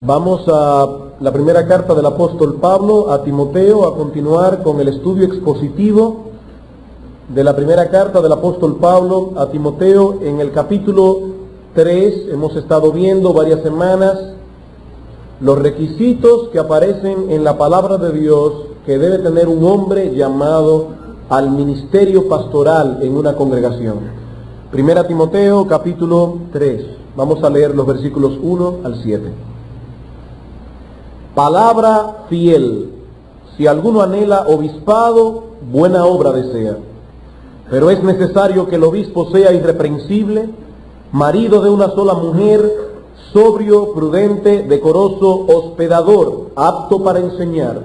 Vamos a la primera carta del apóstol Pablo a Timoteo, a continuar con el estudio expositivo de la primera carta del apóstol Pablo a Timoteo. En el capítulo 3 hemos estado viendo varias semanas los requisitos que aparecen en la palabra de Dios que debe tener un hombre llamado al ministerio pastoral en una congregación. Primera Timoteo, capítulo 3. Vamos a leer los versículos 1 al 7. Palabra fiel. Si alguno anhela obispado, buena obra desea. Pero es necesario que el obispo sea irreprensible, marido de una sola mujer, sobrio, prudente, decoroso, hospedador, apto para enseñar,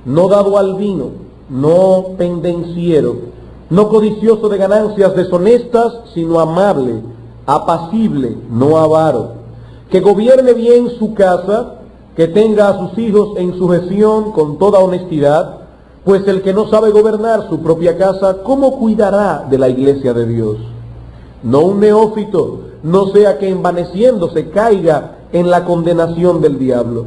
no dado al vino, no pendenciero, no codicioso de ganancias deshonestas, sino amable, apacible, no avaro, que gobierne bien su casa, que tenga a sus hijos en sujeción con toda honestidad, pues el que no sabe gobernar su propia casa, ¿cómo cuidará de la iglesia de Dios? No un neófito, no sea que envaneciéndose caiga en la condenación del diablo.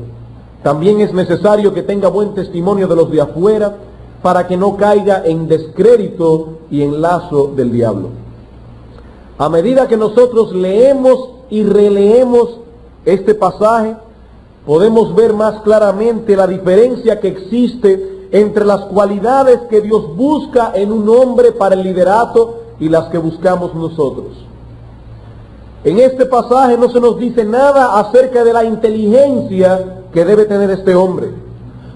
También es necesario que tenga buen testimonio de los de afuera, para que no caiga en descrédito y en lazo del diablo. A medida que nosotros leemos y releemos este pasaje, podemos ver más claramente la diferencia que existe entre las cualidades que Dios busca en un hombre para el liderato y las que buscamos nosotros. En este pasaje no se nos dice nada acerca de la inteligencia que debe tener este hombre.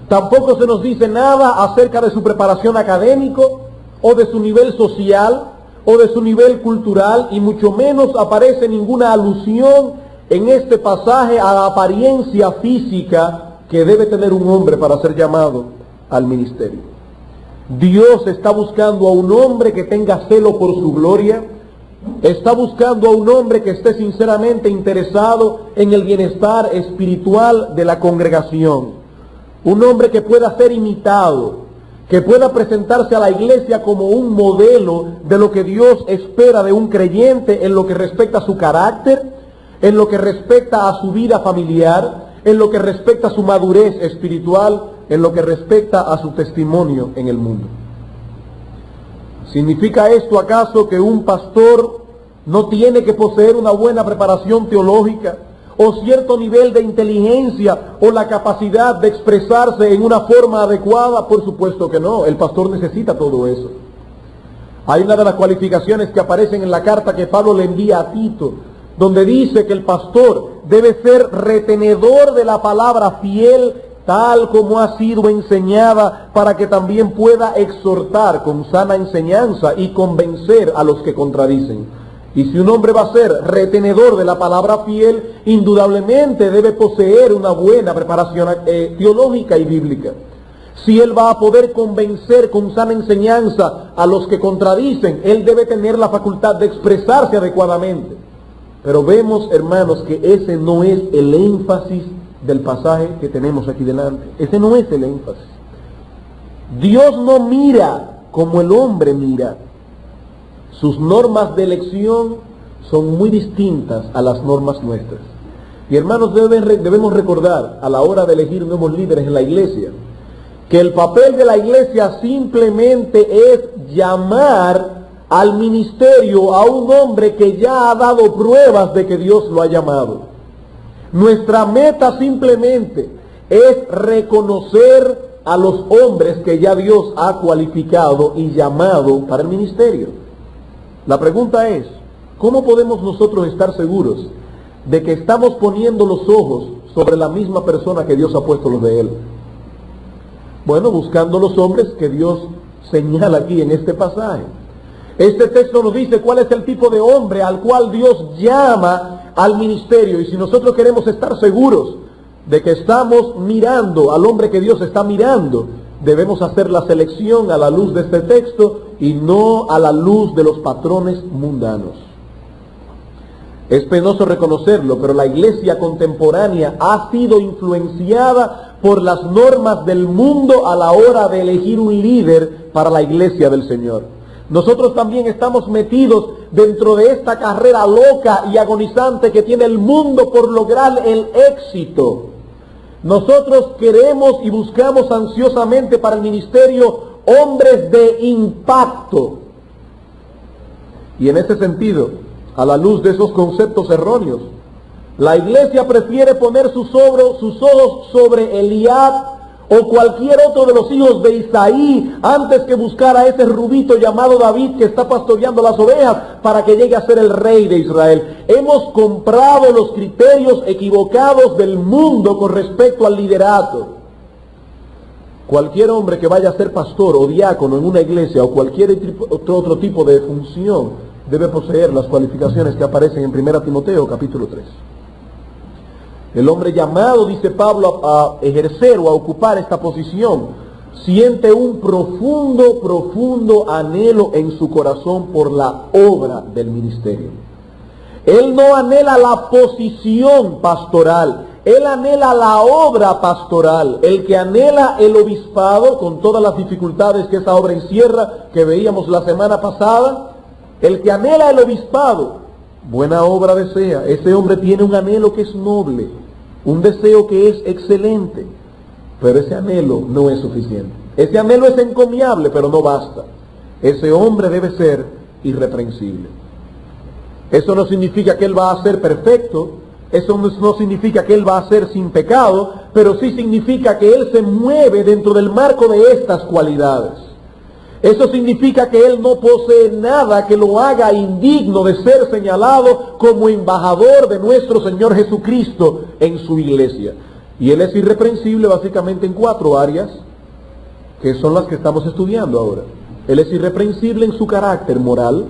Tampoco se nos dice nada acerca de su preparación académico o de su nivel social o de su nivel cultural, y mucho menos aparece ninguna alusión en este pasaje a la apariencia física que debe tener un hombre para ser llamado al ministerio. Dios está buscando a un hombre que tenga celo por su gloria, está buscando a un hombre que esté sinceramente interesado en el bienestar espiritual de la congregación, un hombre que pueda ser imitado, que pueda presentarse a la iglesia como un modelo de lo que Dios espera de un creyente en lo que respecta a su carácter, en lo que respecta a su vida familiar, en lo que respecta a su madurez espiritual, en lo que respecta a su testimonio en el mundo. ¿Significa esto acaso que un pastor no tiene que poseer una buena preparación teológica o cierto nivel de inteligencia o la capacidad de expresarse en una forma adecuada? Por supuesto que no, el pastor necesita todo eso. Hay una de las cualificaciones que aparecen en la carta que Pablo le envía a Tito, donde dice que el pastor debe ser retenedor de la palabra fiel, tal como ha sido enseñada, para que también pueda exhortar con sana enseñanza y convencer a los que contradicen. Y si un hombre va a ser retenedor de la palabra fiel, indudablemente debe poseer una buena preparación teológica y bíblica. Si él va a poder convencer con sana enseñanza a los que contradicen, él debe tener la facultad de expresarse adecuadamente. Pero vemos, hermanos, que ese no es el énfasis del pasaje que tenemos aquí delante. Ese no es el énfasis. Dios no mira como el hombre mira. Sus normas de elección son muy distintas a las normas nuestras. Y hermanos, debemos recordar a la hora de elegir nuevos líderes en la iglesia, que el papel de la iglesia simplemente es llamar al ministerio a un hombre que ya ha dado pruebas de que Dios lo ha llamado. Nuestra meta simplemente es reconocer a los hombres que ya Dios ha cualificado y llamado para el ministerio. La pregunta es, ¿cómo podemos nosotros estar seguros de que estamos poniendo los ojos sobre la misma persona que Dios ha puesto los de él? Bueno, buscando los hombres que Dios señala aquí en este pasaje. Este texto nos dice cuál es el tipo de hombre al cual Dios llama al ministerio. Y si nosotros queremos estar seguros de que estamos mirando al hombre que Dios está mirando, debemos hacer la selección a la luz de este texto y no a la luz de los patrones mundanos. Es penoso reconocerlo, pero la iglesia contemporánea ha sido influenciada por las normas del mundo a la hora de elegir un líder para la iglesia del Señor. Nosotros también estamos metidos dentro de esta carrera loca y agonizante que tiene el mundo por lograr el éxito Nosotros queremos y buscamos ansiosamente para el ministerio hombres de impacto. Y en ese sentido, a la luz de esos conceptos erróneos, la iglesia prefiere poner sus ojos sobre Eliab o cualquier otro de los hijos de Isaí antes que buscar a ese rubito llamado David que está pastoreando las ovejas para que llegue a ser el rey de Israel. Hemos comprado los criterios equivocados del mundo con respecto al liderato. Cualquier hombre que vaya a ser pastor o diácono en una iglesia o cualquier otro tipo de función debe poseer las cualificaciones que aparecen en 1 Timoteo capítulo 3. El hombre llamado, dice Pablo, a ejercer o a ocupar esta posición, siente un profundo anhelo en su corazón por la obra del ministerio. Él no anhela la posición pastoral, él anhela la obra pastoral. El que anhela el obispado, con todas las dificultades que esa obra encierra, que veíamos la semana pasada, el que anhela el obispado, buena obra desea. Ese hombre tiene un anhelo que es noble, un deseo que es excelente, pero ese anhelo no es suficiente. Ese anhelo es encomiable, pero no basta. Ese hombre debe ser irreprensible. Eso no significa que él va a ser perfecto, eso no significa que él va a ser sin pecado, pero sí significa que él se mueve dentro del marco de estas cualidades. Eso significa que él no posee nada que lo haga indigno de ser señalado como embajador de nuestro Señor Jesucristo en su iglesia. Y él es irreprensible básicamente en 4 áreas, que son las que estamos estudiando ahora. Él es irreprensible en su carácter moral,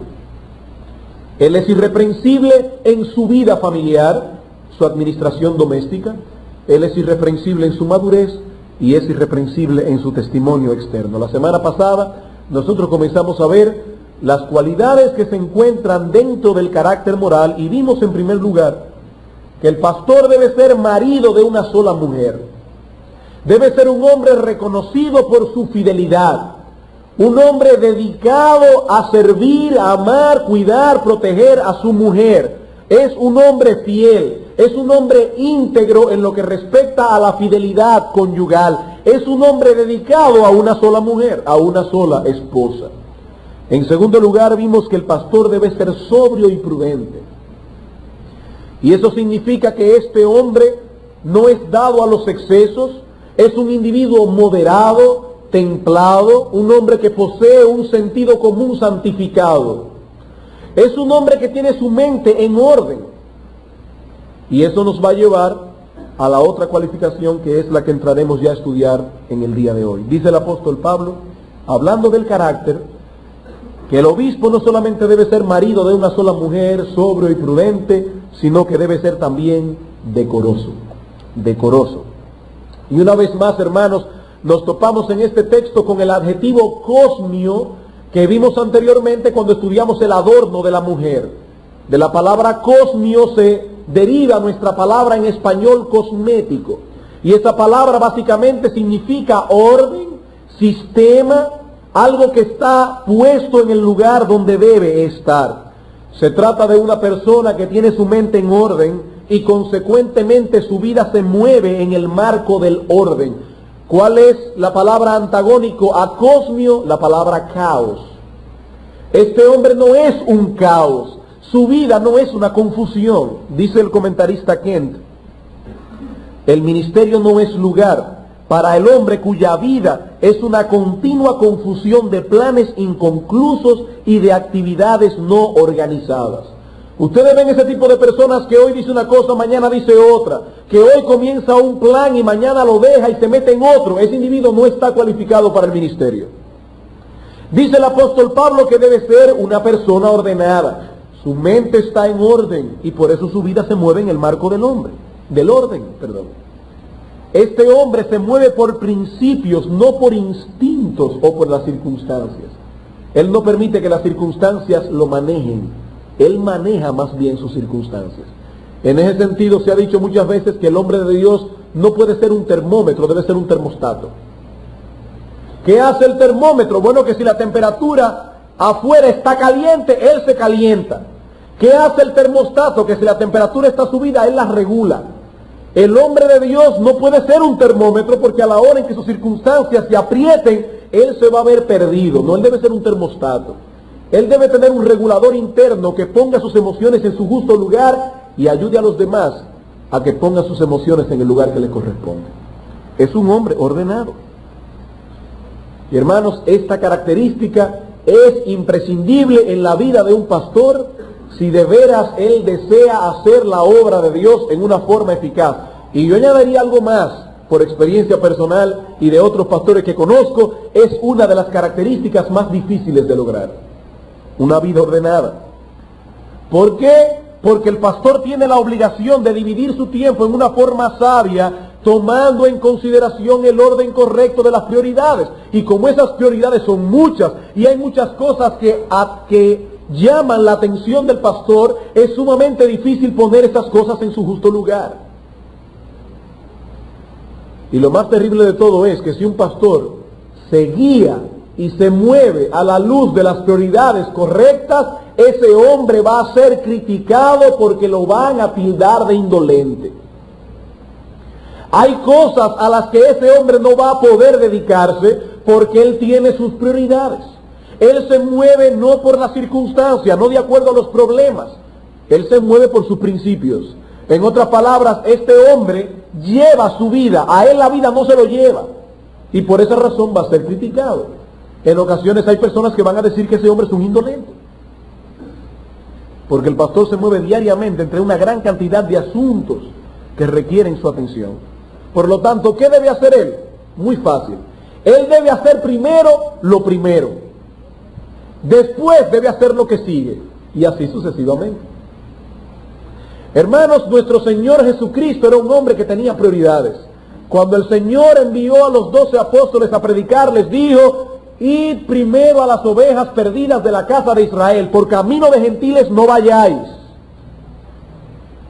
él es irreprensible en su vida familiar, su administración doméstica, él es irreprensible en su madurez y es irreprensible en su testimonio externo. La semana pasada nosotros comenzamos a ver las cualidades que se encuentran dentro del carácter moral y vimos en primer lugar que el pastor debe ser marido de una sola mujer. Debe ser un hombre reconocido por su fidelidad, un hombre dedicado a servir, a amar, cuidar, proteger a su mujer. Es un hombre fiel, es un hombre íntegro en lo que respecta a la fidelidad conyugal. Es un hombre dedicado a una sola mujer, a una sola esposa. En segundo lugar, vimos que el pastor debe ser sobrio y prudente. Y eso significa que este hombre no es dado a los excesos, es un individuo moderado, templado, un hombre que posee un sentido común santificado. Es un hombre que tiene su mente en orden. Y eso nos va a llevar a la otra cualificación, que es la que entraremos ya a estudiar en el día de hoy. Dice el apóstol Pablo, hablando del carácter, que el obispo no solamente debe ser marido de una sola mujer, sobrio y prudente, sino que debe ser también decoroso. Decoroso. Y una vez más, hermanos, nos topamos en este texto con el adjetivo cosmio que vimos anteriormente cuando estudiamos el adorno de la mujer. De la palabra cosmio se deriva nuestra palabra en español cosmético. Y esa palabra básicamente significa orden, sistema, algo que está puesto en el lugar donde debe estar. Se trata de una persona que tiene su mente en orden y consecuentemente su vida se mueve en el marco del orden. ¿Cuál es la palabra antagónico a cosmio? La palabra caos. Este hombre no es un caos. Su vida no es una confusión. Dice el comentarista Kent, el ministerio no es lugar para el hombre cuya vida es una continua confusión de planes inconclusos y de actividades no organizadas. Ustedes ven ese tipo de personas que hoy dice una cosa, mañana dice otra, que hoy comienza un plan y mañana lo deja y se mete en otro. Ese individuo no está cualificado para el ministerio. Dice el apóstol Pablo que debe ser una persona ordenada. Su mente está en orden y por eso su vida se mueve en el marco del orden. Este hombre se mueve por principios, no por instintos o por las circunstancias. Él no permite que las circunstancias lo manejen. Él maneja más bien sus circunstancias. En ese sentido se ha dicho muchas veces que el hombre de Dios no puede ser un termómetro, debe ser un termostato. ¿Qué hace el termómetro? Bueno, que si la temperatura afuera está caliente, él se calienta. ¿Qué hace el termostato? Que si la temperatura está subida, él la regula. El hombre de Dios no puede ser un termómetro, porque a la hora en que sus circunstancias se aprieten, él se va a ver perdido. No, él debe ser un termostato. Él debe tener un regulador interno que ponga sus emociones en su justo lugar y ayude a los demás a que pongan sus emociones en el lugar que les corresponde. Es un hombre ordenado. Y hermanos, esta característica es imprescindible en la vida de un pastor si de veras él desea hacer la obra de Dios en una forma eficaz. Y yo añadiría algo más, por experiencia personal y de otros pastores que conozco, es una de las características más difíciles de lograr. Una vida ordenada. ¿Por qué? Porque el pastor tiene la obligación de dividir su tiempo en una forma sabia, tomando en consideración el orden correcto de las prioridades. Y como esas prioridades son muchas y hay muchas cosas que llaman la atención del pastor, es sumamente difícil poner esas cosas en su justo lugar. Y lo más terrible de todo es que si un pastor se guía y se mueve a la luz de las prioridades correctas, ese hombre va a ser criticado porque lo van a tildar de indolente. Hay cosas a las que ese hombre no va a poder dedicarse porque él tiene sus prioridades. Él se mueve no por las circunstancias, no de acuerdo a los problemas. Él se mueve por sus principios. En otras palabras, este hombre lleva su vida, a él la vida no se lo lleva. Y por esa razón va a ser criticado. En ocasiones hay personas que van a decir que ese hombre es un indolente. Porque el pastor se mueve diariamente entre una gran cantidad de asuntos que requieren su atención. Por lo tanto, ¿qué debe hacer él? Muy fácil. Él debe hacer primero lo primero. Después debe hacer lo que sigue. Y así sucesivamente. Hermanos, nuestro Señor Jesucristo era un hombre que tenía prioridades. Cuando el Señor envió a los 12 apóstoles a predicar, les dijo: id primero a las ovejas perdidas de la casa de Israel, por camino de gentiles no vayáis.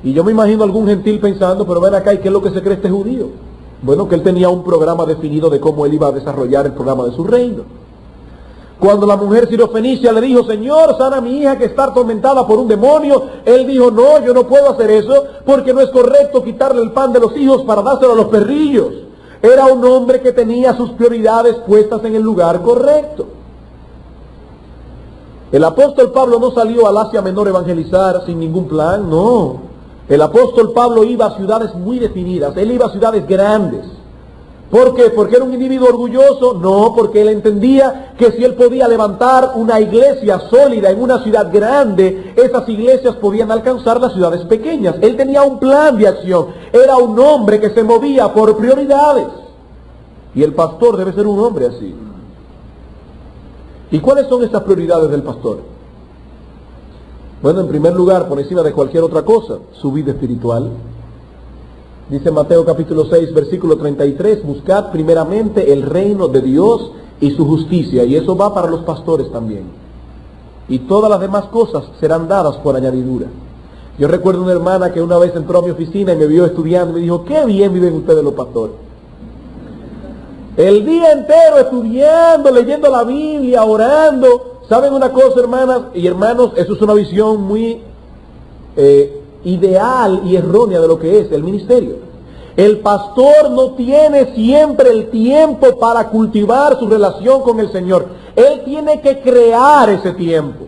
Y yo me imagino algún gentil pensando: pero ven acá, ¿y qué es lo que se cree este judío? Bueno, que él tenía un programa definido de cómo él iba a desarrollar el programa de su reino. Cuando la mujer sirofenicia le dijo: Señor, sana a mi hija que está atormentada por un demonio, él dijo: no, yo no puedo hacer eso, porque no es correcto quitarle el pan de los hijos para dárselo a los perrillos. Era un hombre que tenía sus prioridades puestas en el lugar correcto. El apóstol Pablo no salió al Asia Menor a evangelizar sin ningún plan, no. El apóstol Pablo iba a ciudades muy definidas, él iba a ciudades grandes. ¿Por qué? ¿Porque era un individuo orgulloso? No, porque él entendía que si él podía levantar una iglesia sólida en una ciudad grande, esas iglesias podían alcanzar las ciudades pequeñas. Él tenía un plan de acción, era un hombre que se movía por prioridades. Y el pastor debe ser un hombre así. ¿Y cuáles son estas prioridades del pastor? Bueno, en primer lugar, por encima de cualquier otra cosa, su vida espiritual. Dice Mateo capítulo 6, versículo 33, buscad primeramente el reino de Dios y su justicia, y eso va para los pastores también. Y todas las demás cosas serán dadas por añadidura. Yo recuerdo una hermana que una vez entró a mi oficina y me vio estudiando y me dijo: qué bien viven ustedes los pastores. El día entero estudiando, leyendo la Biblia, orando. ¿Saben una cosa, hermanas y hermanos? Eso es una visión muy ideal y errónea de lo que es el ministerio. El pastor no tiene siempre el tiempo para cultivar su relación con el Señor. Él tiene que crear ese tiempo.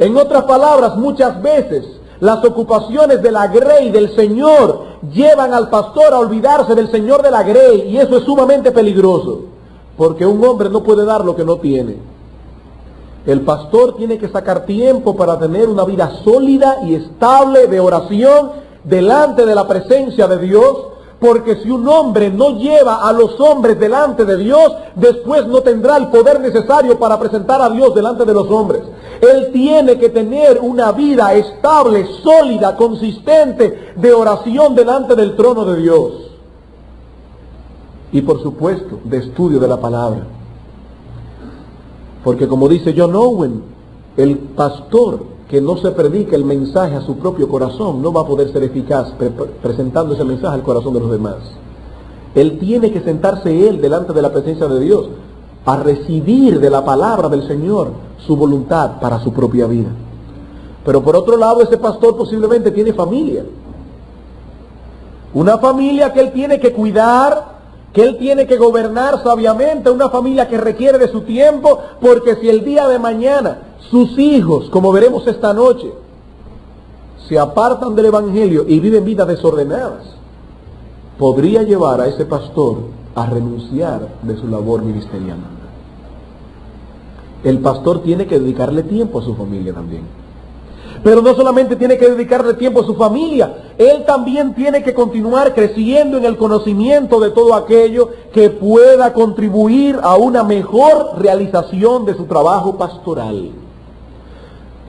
En otras palabras, muchas veces las ocupaciones de la grey del Señor llevan al pastor a olvidarse del Señor de la grey, y eso es sumamente peligroso, porque un hombre no puede dar lo que no tiene. El pastor tiene que sacar tiempo para tener una vida sólida y estable de oración delante de la presencia de Dios, porque si un hombre no lleva a los hombres delante de Dios, después no tendrá el poder necesario para presentar a Dios delante de los hombres. Él tiene que tener una vida estable, sólida, consistente de oración delante del trono de Dios. Y por supuesto, de estudio de la palabra. Porque como dice John Owen, el pastor que no se predica el mensaje a su propio corazón no va a poder ser eficaz presentando ese mensaje al corazón de los demás. Él tiene que sentarse él delante de la presencia de Dios a recibir de la palabra del Señor su voluntad para su propia vida. Pero por otro lado, ese pastor posiblemente tiene familia. Una familia que él tiene que cuidar, que él tiene que gobernar sabiamente, una familia que requiere de su tiempo, porque si el día de mañana sus hijos, como veremos esta noche, se apartan del Evangelio y viven vidas desordenadas, podría llevar a ese pastor a renunciar de su labor ministerial. El pastor tiene que dedicarle tiempo a su familia también. Pero no solamente tiene que dedicarle tiempo a su familia, él también tiene que continuar creciendo en el conocimiento de todo aquello que pueda contribuir a una mejor realización de su trabajo pastoral.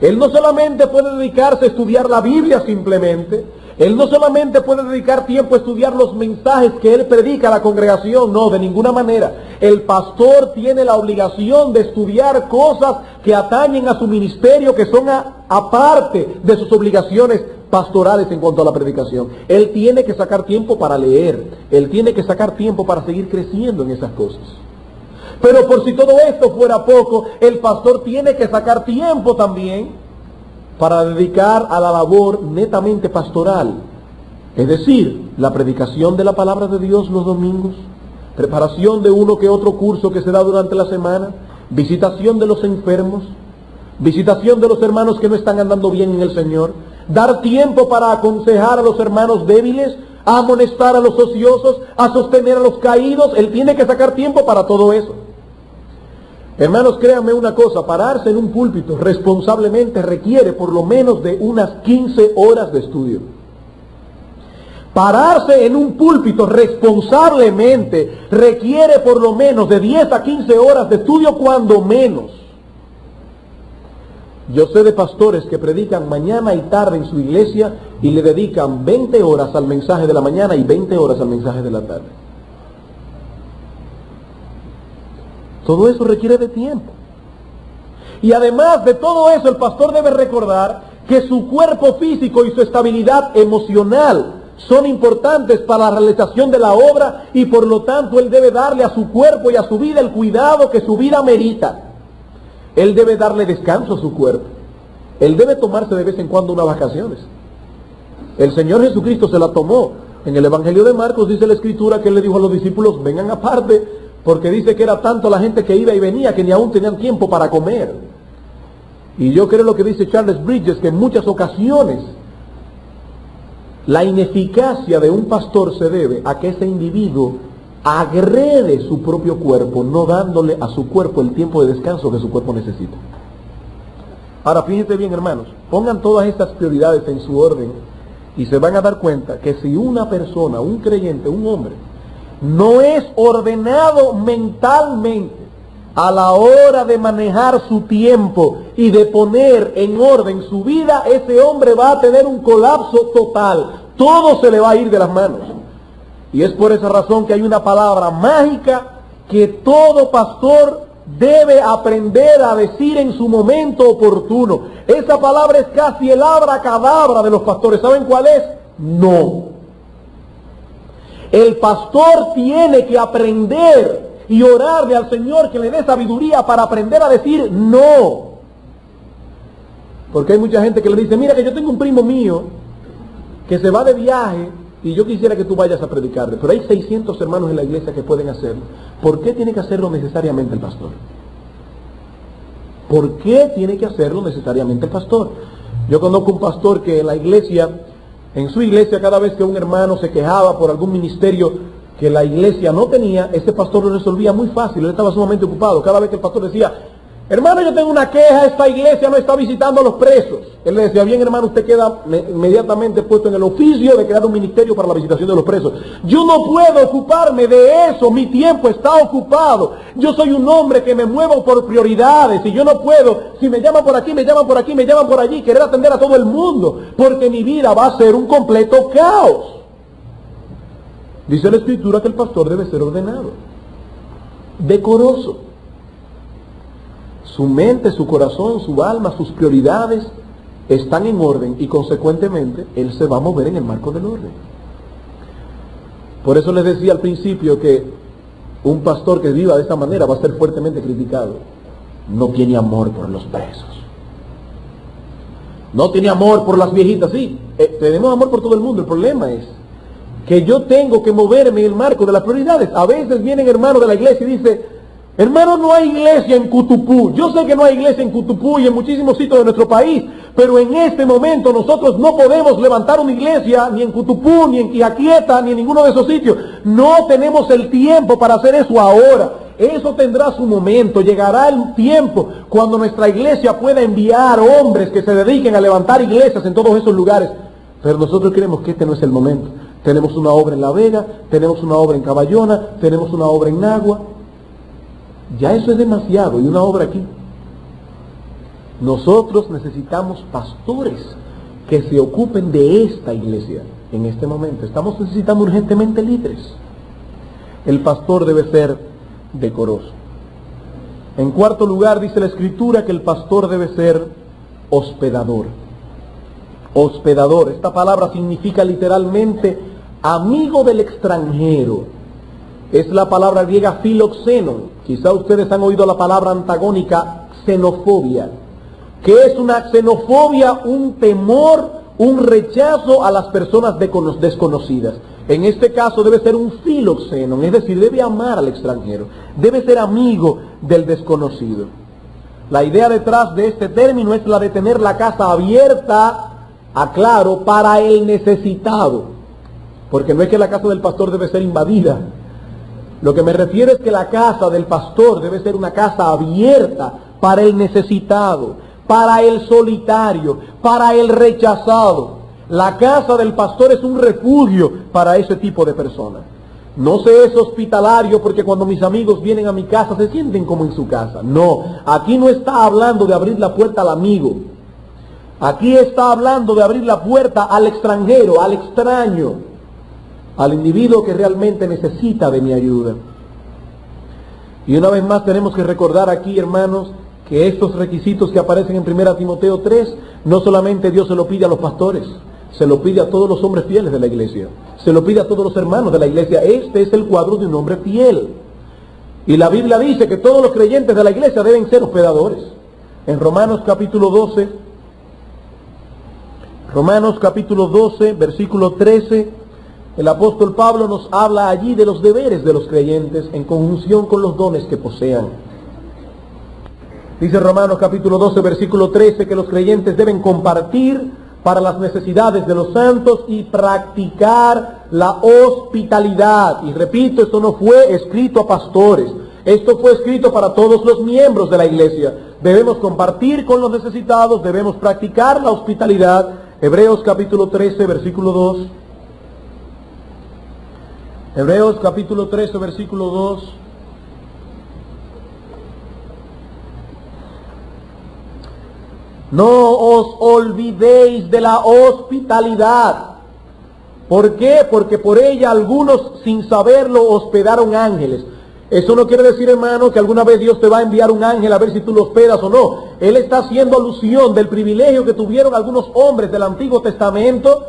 Él no solamente puede dedicarse a estudiar la Biblia simplemente, él no solamente puede dedicar tiempo a estudiar los mensajes que él predica a la congregación, no, de ninguna manera. El pastor tiene la obligación de estudiar cosas que atañen a su ministerio, que son aparte de sus obligaciones pastorales en cuanto a la predicación. Él tiene que sacar tiempo para leer, él tiene que sacar tiempo para seguir creciendo en esas cosas. Pero por si todo esto fuera poco, el pastor tiene que sacar tiempo también para dedicar a la labor netamente pastoral, es decir, la predicación de la palabra de Dios los domingos, preparación de uno que otro curso que se da durante la semana, visitación de los enfermos, visitación de los hermanos que no están andando bien en el Señor, dar tiempo para aconsejar a los hermanos débiles, a amonestar a los ociosos, a sostener a los caídos. Él tiene que sacar tiempo para todo eso. Hermanos, créanme una cosa, pararse en un púlpito responsablemente requiere por lo menos de unas 15 horas de estudio. Pararse en un púlpito responsablemente requiere por lo menos de 10 a 15 horas de estudio, cuando menos. Yo sé de pastores que predican mañana y tarde en su iglesia y le dedican 20 horas al mensaje de la mañana y 20 horas al mensaje de la tarde. Todo eso requiere de tiempo. Y además de todo eso, el pastor debe recordar que su cuerpo físico y su estabilidad emocional son importantes para la realización de la obra, y por lo tanto él debe darle a su cuerpo y a su vida el cuidado que su vida merita. Él debe darle descanso a su cuerpo. Él debe tomarse de vez en cuando unas vacaciones. El Señor Jesucristo se la tomó. En el Evangelio de Marcos dice la Escritura que él le dijo a los discípulos: vengan aparte, porque dice que era tanto la gente que iba y venía que ni aún tenían tiempo para comer. Y yo creo lo que dice Charles Bridges, que en muchas ocasiones la ineficacia de un pastor se debe a que ese individuo agrede su propio cuerpo, no dándole a su cuerpo el tiempo de descanso que su cuerpo necesita. Ahora fíjense bien, hermanos, pongan todas estas prioridades en su orden y se van a dar cuenta que si una persona, un creyente, un hombre, no es ordenado mentalmente a la hora de manejar su tiempo y de poner en orden su vida, ese hombre va a tener un colapso total. Todo se le va a ir de las manos. Y es por esa razón que hay una palabra mágica que todo pastor debe aprender a decir en su momento oportuno. Esa palabra es casi el abracadabra de los pastores. ¿Saben cuál es? No. El pastor tiene que aprender y orarle al Señor que le dé sabiduría para aprender a decir no. Porque hay mucha gente que le dice: mira, que yo tengo un primo mío que se va de viaje y yo quisiera que tú vayas a predicarle, pero hay 600 hermanos en la iglesia que pueden hacerlo. ¿Por qué tiene que hacerlo necesariamente el pastor? ¿Por qué tiene que hacerlo necesariamente el pastor? Yo conozco un pastor que en su iglesia, cada vez que un hermano se quejaba por algún ministerio que la iglesia no tenía, ese pastor lo resolvía muy fácil. Él estaba sumamente ocupado. Cada vez que el pastor decía: hermano, yo tengo una queja, esta iglesia no está visitando a los presos, él le decía: bien, hermano, usted queda inmediatamente puesto en el oficio de crear un ministerio para la visitación de los presos. Yo no puedo ocuparme de eso, mi tiempo está ocupado. Yo soy un hombre que me muevo por prioridades y yo no puedo, si me llaman por aquí, me llaman por aquí, me llaman por allí, querer atender a todo el mundo, porque mi vida va a ser un completo caos. Dice la Escritura que el pastor debe ser ordenado, decoroso. Su mente, su corazón, su alma, sus prioridades están en orden y consecuentemente él se va a mover en el marco del orden. Por eso les decía al principio que un pastor que viva de esta manera va a ser fuertemente criticado. No tiene amor por los presos. No tiene amor por las viejitas. Sí, tenemos amor por todo el mundo. El problema es que yo tengo que moverme en el marco de las prioridades. A veces vienen hermanos de la iglesia y dicen, hermano, no hay iglesia en Cutupú. Yo sé que no hay iglesia en Cutupú y en muchísimos sitios de nuestro país, pero en este momento nosotros no podemos levantar una iglesia ni en Cutupú, ni en Quiaquieta, ni en ninguno de esos sitios. No tenemos el tiempo para hacer eso ahora. Eso tendrá su momento. Llegará el tiempo cuando nuestra iglesia pueda enviar hombres que se dediquen a levantar iglesias en todos esos lugares. Pero nosotros creemos que este no es el momento. Tenemos una obra en La Vega, tenemos una obra en Caballona, tenemos una obra en Nagua. Ya eso es demasiado, y una obra aquí. Nosotros necesitamos pastores que se ocupen de esta iglesia en este momento. Estamos necesitando urgentemente líderes. El pastor debe ser decoroso. En cuarto lugar, dice la Escritura que el pastor debe ser hospedador. Hospedador, esta palabra significa literalmente amigo del extranjero. Es la palabra griega filoxeno. Quizá ustedes han oído la palabra antagónica xenofobia. ¿Qué es una xenofobia? Un temor, un rechazo a las personas desconocidas. En este caso debe ser un filoxeno, es decir, debe amar al extranjero, debe ser amigo del desconocido. La idea detrás de este término es la de tener la casa abierta, aclaro, para el necesitado. Porque no es que la casa del pastor debe ser invadida. Lo que me refiero es que la casa del pastor debe ser una casa abierta para el necesitado, para el solitario, para el rechazado. La casa del pastor es un refugio para ese tipo de personas. No se es hospitalario porque cuando mis amigos vienen a mi casa se sienten como en su casa. No, aquí no está hablando de abrir la puerta al amigo. Aquí está hablando de abrir la puerta al extranjero, al extraño, al individuo que realmente necesita de mi ayuda. Y una vez más tenemos que recordar aquí, hermanos, que estos requisitos que aparecen en 1 Timoteo 3, no solamente Dios se lo pide a los pastores, se lo pide a todos los hombres fieles de la iglesia, se lo pide a todos los hermanos de la iglesia. Este es el cuadro de un hombre fiel. Y la Biblia dice que todos los creyentes de la iglesia deben ser hospedadores. En Romanos capítulo 12, versículo 13, el apóstol Pablo nos habla allí de los deberes de los creyentes en conjunción con los dones que posean. Dice Romanos capítulo 12, versículo 13, que los creyentes deben compartir para las necesidades de los santos y practicar la hospitalidad. Y repito, esto no fue escrito a pastores, esto fue escrito para todos los miembros de la iglesia. Debemos compartir con los necesitados, debemos practicar la hospitalidad. Hebreos capítulo 13, versículo 2. Hebreos capítulo 13, versículo 2. No os olvidéis de la hospitalidad. ¿Por qué? Porque por ella algunos sin saberlo hospedaron ángeles. Eso no quiere decir, hermano, que alguna vez Dios te va a enviar un ángel a ver si tú lo hospedas o no. Él está haciendo alusión del privilegio que tuvieron algunos hombres del Antiguo Testamento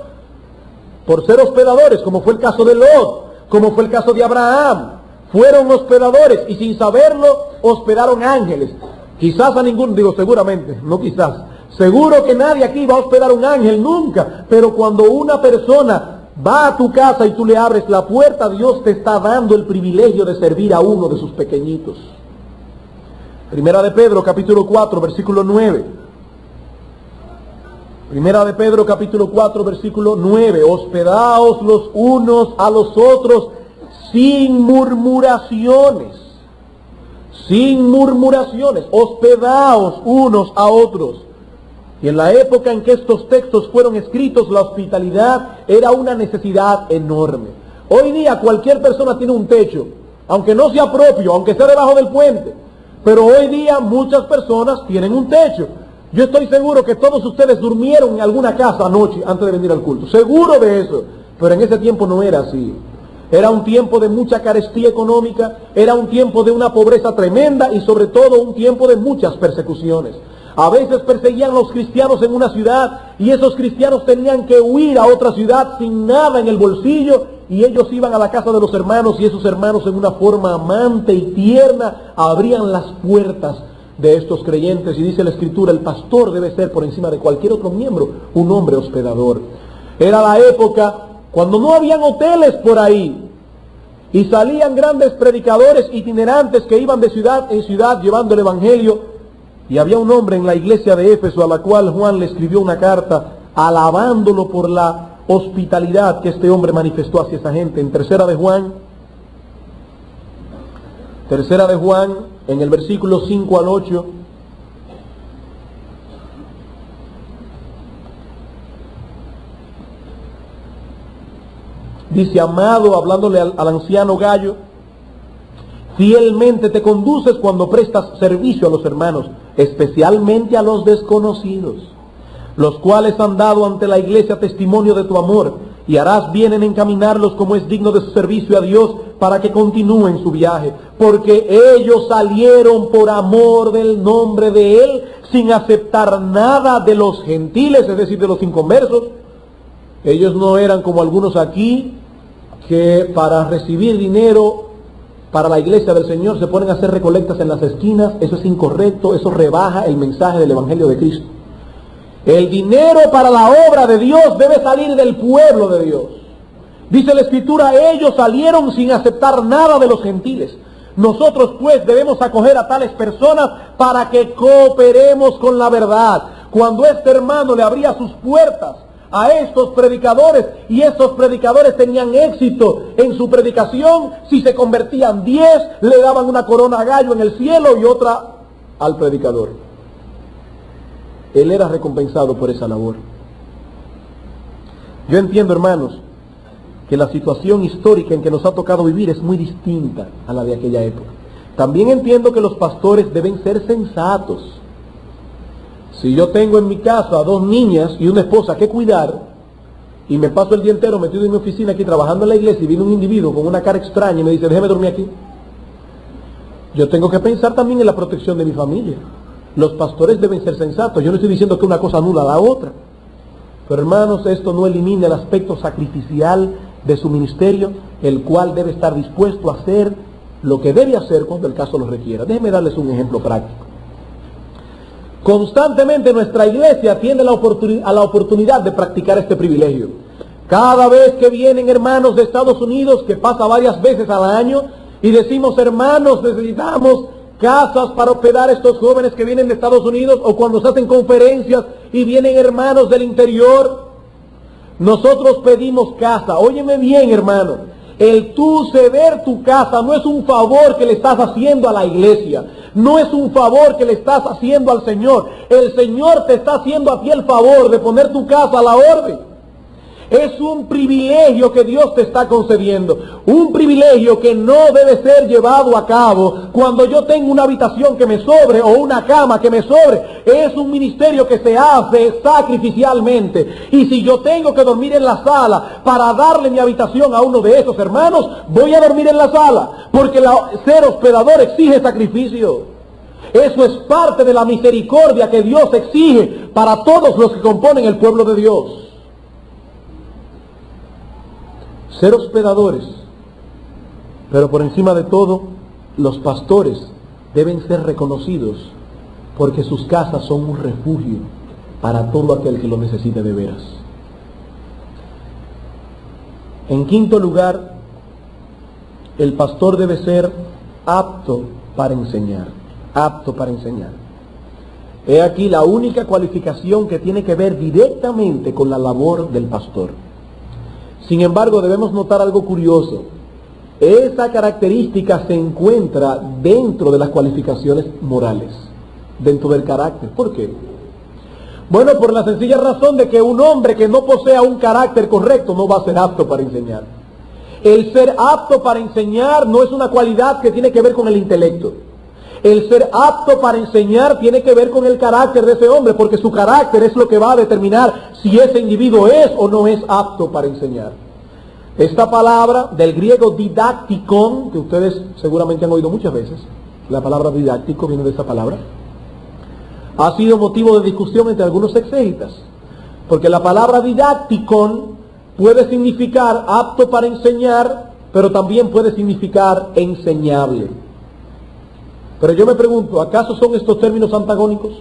por ser hospedadores, como fue el caso de Lot, como fue el caso de Abraham. Fueron hospedadores y sin saberlo hospedaron ángeles. Quizás a ninguno, digo seguramente, no quizás, seguro que nadie aquí va a hospedar un ángel nunca, pero cuando una persona va a tu casa y tú le abres la puerta, Dios te está dando el privilegio de servir a uno de sus pequeñitos. Primera de Pedro, capítulo 4, versículo 9. Primera de Pedro, capítulo 4, versículo 9. Hospedaos los unos a los otros sin murmuraciones. Sin murmuraciones. Hospedaos unos a otros. Y en la época en que estos textos fueron escritos, la hospitalidad era una necesidad enorme. Hoy día cualquier persona tiene un techo, aunque no sea propio, aunque sea debajo del puente. Pero hoy día muchas personas tienen un techo. Yo estoy seguro que todos ustedes durmieron en alguna casa anoche antes de venir al culto. Seguro de eso. Pero en ese tiempo no era así. Era un tiempo de mucha carestía económica, era un tiempo de una pobreza tremenda y sobre todo un tiempo de muchas persecuciones. A veces perseguían a los cristianos en una ciudad y esos cristianos tenían que huir a otra ciudad sin nada en el bolsillo y ellos iban a la casa de los hermanos y esos hermanos en una forma amante y tierna abrían las puertas de estos creyentes. Y dice la Escritura, el pastor debe ser por encima de cualquier otro miembro un hombre hospedador. Era la época cuando no habían hoteles por ahí, y salían grandes predicadores itinerantes que iban de ciudad en ciudad llevando el evangelio, y había un hombre en la iglesia de Éfeso a la cual Juan le escribió una carta alabándolo por la hospitalidad que este hombre manifestó hacia esa gente. En Tercera de Juan, en el versículo 5 al 8, dice: amado, hablándole al anciano Gallo, fielmente te conduces cuando prestas servicio a los hermanos, especialmente a los desconocidos, los cuales han dado ante la iglesia testimonio de tu amor, y harás bien en encaminarlos como es digno de su servicio a Dios, para que continúen su viaje, porque ellos salieron por amor del nombre de Él, sin aceptar nada de los gentiles, es decir, de los inconversos. Ellos no eran como algunos aquí, que para recibir dinero para la iglesia del Señor se ponen a hacer recolectas en las esquinas. Eso es incorrecto, eso rebaja el mensaje del Evangelio de Cristo. El dinero para la obra de Dios debe salir del pueblo de Dios. Dice la Escritura, ellos salieron sin aceptar nada de los gentiles. Nosotros pues debemos acoger a tales personas para que cooperemos con la verdad. Cuando este hermano le abría sus puertas a estos predicadores, y estos predicadores tenían éxito en su predicación, si se convertían 10, le daban una corona a Gallo en el cielo y otra al predicador. Él era recompensado por esa labor. Yo entiendo, hermanos, que la situación histórica en que nos ha tocado vivir es muy distinta a la de aquella época. También entiendo que los pastores deben ser sensatos. Si yo tengo en mi casa 2 niñas y una esposa que cuidar, y me paso el día entero metido en mi oficina aquí trabajando en la iglesia, y viene un individuo con una cara extraña y me dice, déjeme dormir aquí, yo tengo que pensar también en la protección de mi familia. Los pastores deben ser sensatos. Yo no estoy diciendo que una cosa anula a la otra, pero hermanos, esto no elimina el aspecto sacrificial de su ministerio, el cual debe estar dispuesto a hacer lo que debe hacer cuando el caso lo requiera. Déjenme darles un ejemplo práctico. Constantemente nuestra iglesia tiene la oportunidad de practicar este privilegio. Cada vez que vienen hermanos de Estados Unidos, que pasa varias veces al año, y decimos, hermanos, necesitamos casas para hospedar a estos jóvenes que vienen de Estados Unidos, o cuando se hacen conferencias y vienen hermanos del interior, nosotros pedimos casa. Óyeme bien, hermano, el tú ceder tu casa no es un favor que le estás haciendo a la iglesia, no es un favor que le estás haciendo al Señor. El Señor te está haciendo a ti el favor de poner tu casa a la orden. Es un privilegio que Dios te está concediendo, un privilegio que no debe ser llevado a cabo cuando yo tengo una habitación que me sobre o una cama que me sobre. Es un ministerio que se hace sacrificialmente, y si yo tengo que dormir en la sala para darle mi habitación a uno de esos hermanos, voy a dormir en la sala, porque ser hospedador exige sacrificio. Eso es parte de la misericordia que Dios exige para todos los que componen el pueblo de Dios. Ser hospedadores, pero por encima de todo, los pastores deben ser reconocidos porque sus casas son un refugio para todo aquel que lo necesite de veras. En quinto lugar, el pastor debe ser apto para enseñar, apto para enseñar. He aquí la única cualificación que tiene que ver directamente con la labor del pastor. Sin embargo, debemos notar algo curioso. Esa característica se encuentra dentro de las cualificaciones morales, dentro del carácter. ¿Por qué? Bueno, por la sencilla razón de que un hombre que no posea un carácter correcto no va a ser apto para enseñar. El ser apto para enseñar no es una cualidad que tiene que ver con el intelecto. El ser apto para enseñar tiene que ver con el carácter de ese hombre, porque su carácter es lo que va a determinar si ese individuo es o no es apto para enseñar. Esta palabra del griego didacticon, que ustedes seguramente han oído muchas veces, la palabra didáctico viene de esa palabra, ha sido motivo de discusión entre algunos exégetas, porque la palabra didacticon puede significar apto para enseñar, pero también puede significar enseñable. Pero yo me pregunto, ¿acaso son estos términos antagónicos?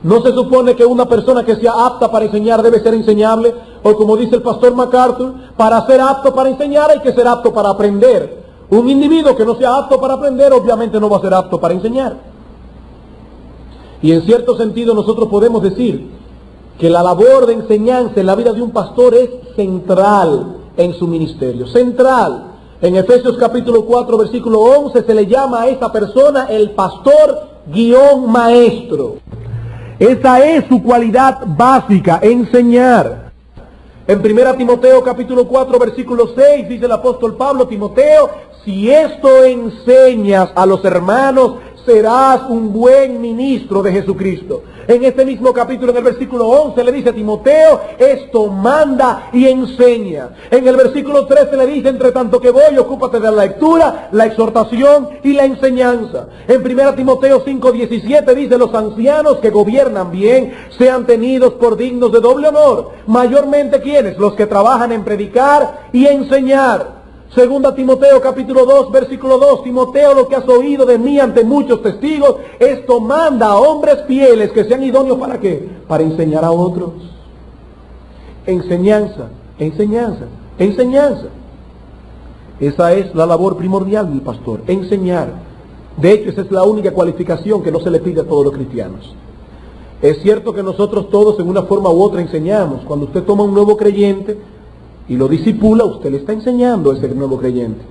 ¿No se supone que una persona que sea apta para enseñar debe ser enseñable? O como dice el pastor MacArthur, para ser apto para enseñar hay que ser apto para aprender. Un individuo que no sea apto para aprender obviamente no va a ser apto para enseñar. Y en cierto sentido nosotros podemos decir que la labor de enseñanza en la vida de un pastor es central en su ministerio. Central. En Efesios capítulo 4 versículo 11 se le llama a esa persona el pastor maestro. Esa es su cualidad básica, enseñar. En 1 Timoteo capítulo 4 versículo 6 dice el apóstol Pablo: Timoteo, si esto enseñas a los hermanos, serás un buen ministro de Jesucristo. En este mismo capítulo, en el versículo 11, le dice a Timoteo: esto manda y enseña. En el versículo 13 le dice: entre tanto que voy, ocúpate de la lectura, la exhortación y la enseñanza. En 1 Timoteo 5:17 dice: los ancianos que gobiernan bien sean tenidos por dignos de doble honor. Mayormente, ¿quiénes? Los que trabajan en predicar y enseñar. Segunda Timoteo capítulo 2 versículo 2, Timoteo, lo que has oído de mí ante muchos testigos, esto manda a hombres fieles que sean idóneos ¿para qué? Para enseñar a otros. Enseñanza, enseñanza, enseñanza. Esa es la labor primordial del pastor, enseñar. De hecho, esa es la única cualificación que no se le pide a todos los cristianos. Es cierto que nosotros todos en una forma u otra enseñamos. Cuando usted toma un nuevo creyente y lo discipula, usted le está enseñando a ese nuevo creyente.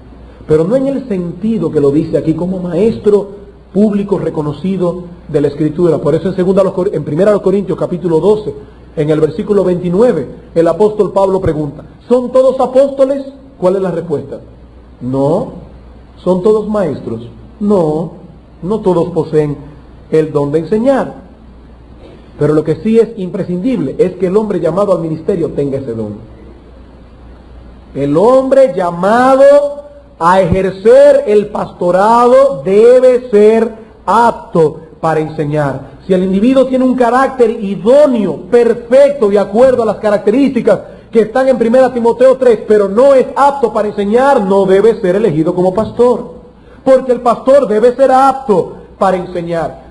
Pero no en el sentido que lo dice aquí como maestro público reconocido de la Escritura. Por eso en 1 Corintios capítulo 12, en el versículo 29, el apóstol Pablo pregunta: ¿son todos apóstoles? ¿Cuál es la respuesta? No. ¿Son todos maestros? No. No todos poseen el don de enseñar. Pero lo que sí es imprescindible es que el hombre llamado al ministerio tenga ese don. El hombre llamado a ejercer el pastorado debe ser apto para enseñar. Si el individuo tiene un carácter idóneo, perfecto, de acuerdo a las características que están en 1 Timoteo 3, pero no es apto para enseñar, no debe ser elegido como pastor. Porque el pastor debe ser apto para enseñar.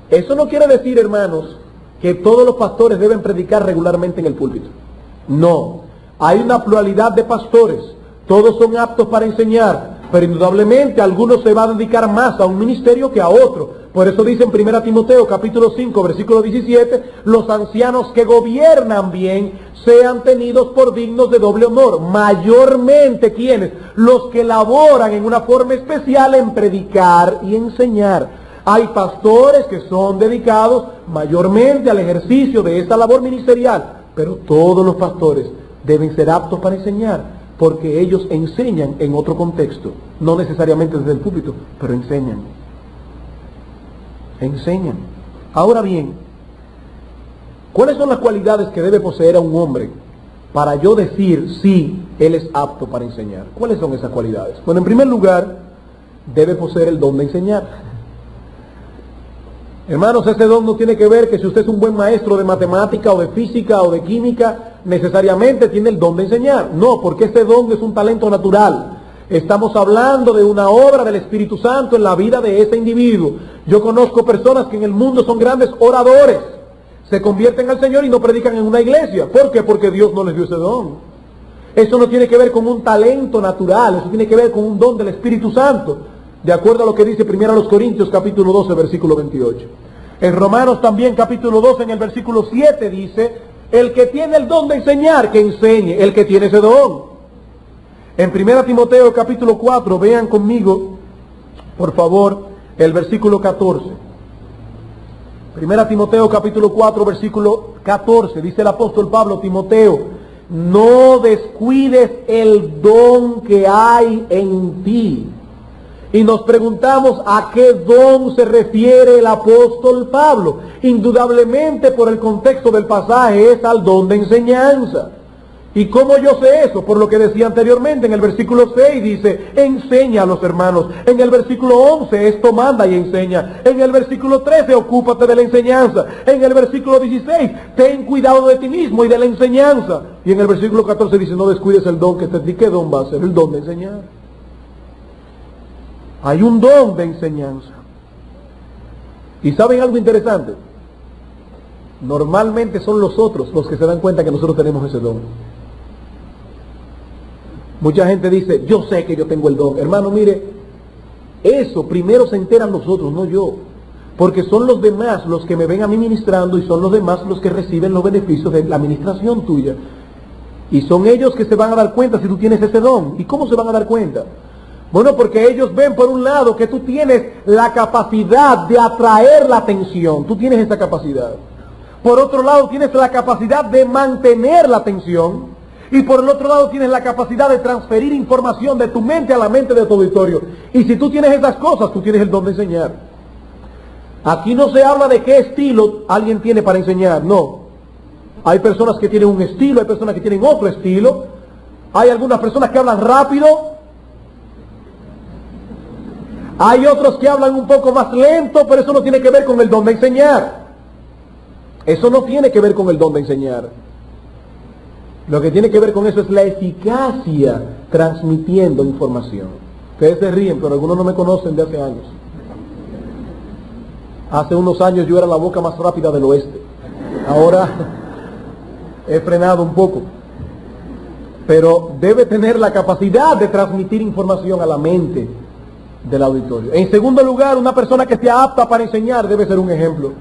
Eso no quiere decir, hermanos, que todos los pastores deben predicar regularmente en el púlpito. No. Hay una pluralidad de pastores, todos son aptos para enseñar, pero indudablemente algunos se van a dedicar más a un ministerio que a otro. Por eso dice en 1 Timoteo capítulo 5 versículo 17, los ancianos que gobiernan bien sean tenidos por dignos de doble honor. Mayormente, ¿quiénes? Los que laboran en una forma especial en predicar y enseñar. Hay pastores que son dedicados mayormente al ejercicio de esta labor ministerial, pero todos los pastores deben ser aptos para enseñar, porque ellos enseñan en otro contexto, no necesariamente desde el púlpito, pero enseñan. Enseñan. Ahora bien, ¿cuáles son las cualidades que debe poseer a un hombre para yo decir si él es apto para enseñar? ¿Cuáles son esas cualidades? Bueno, en primer lugar, debe poseer el don de enseñar. Hermanos, ese don no tiene que ver que si usted es un buen maestro de matemática o de física o de química, necesariamente tiene el don de enseñar. No, porque ese don es un talento natural. Estamos hablando de una obra del Espíritu Santo en la vida de ese individuo. Yo conozco personas que en el mundo son grandes oradores, se convierten al Señor y no predican en una iglesia. ¿Por qué? Porque Dios no les dio ese don. Eso no tiene que ver con un talento natural, eso tiene que ver con un don del Espíritu Santo, de acuerdo a lo que dice 1 Corintios capítulo 12 versículo 28. En Romanos también capítulo 12 en el versículo 7 dice: el que tiene el don de enseñar, que enseñe, el que tiene ese don. En 1 Timoteo capítulo 4, vean conmigo, por favor, el versículo 14. 1 Timoteo capítulo 4, versículo 14, dice el apóstol Pablo: Timoteo, no descuides el don que hay en ti. Y nos preguntamos a qué don se refiere el apóstol Pablo. Indudablemente por el contexto del pasaje es al don de enseñanza. ¿Y cómo yo sé eso? Por lo que decía anteriormente, en el versículo 6 dice: enseña a los hermanos. En el versículo 11, esto manda y enseña. En el versículo 13, ocúpate de la enseñanza. En el versículo 16, ten cuidado de ti mismo y de la enseñanza. Y en el versículo 14 dice: no descuides el don que está en ti. ¿Qué don va a ser? El don de enseñar. Hay un don de enseñanza. ¿Y saben algo interesante? Normalmente son los otros los que se dan cuenta que nosotros tenemos ese don. Mucha gente dice, yo sé que yo tengo el don. Hermano, mire, eso primero se enteran los otros, no yo. Porque son los demás los que me ven a mí ministrando y son los demás los que reciben los beneficios de la administración tuya. Y son ellos que se van a dar cuenta si tú tienes ese don. ¿Y cómo se van a dar cuenta? Bueno, porque ellos ven por un lado que tú tienes la capacidad de atraer la atención. Tú tienes esa capacidad. Por otro lado, tienes la capacidad de mantener la atención. Y por el otro lado tienes la capacidad de transferir información de tu mente a la mente de tu auditorio. Y si tú tienes esas cosas, tú tienes el don de enseñar. Aquí no se habla de qué estilo alguien tiene para enseñar, no. Hay personas que tienen un estilo, hay personas que tienen otro estilo. Hay algunas personas que hablan rápido. Hay otros que hablan un poco más lento, pero eso no tiene que ver con el don de enseñar. Eso no tiene que ver con el don de enseñar. Lo que tiene que ver con eso es la eficacia transmitiendo información. Ustedes se ríen, pero algunos no me conocen de hace años. Hace unos años yo era la boca más rápida del oeste. Ahora he frenado un poco. Pero debe tener la capacidad de transmitir información a la mente del auditorio. En segundo lugar, una persona que esté apta para enseñar debe ser un ejemplo.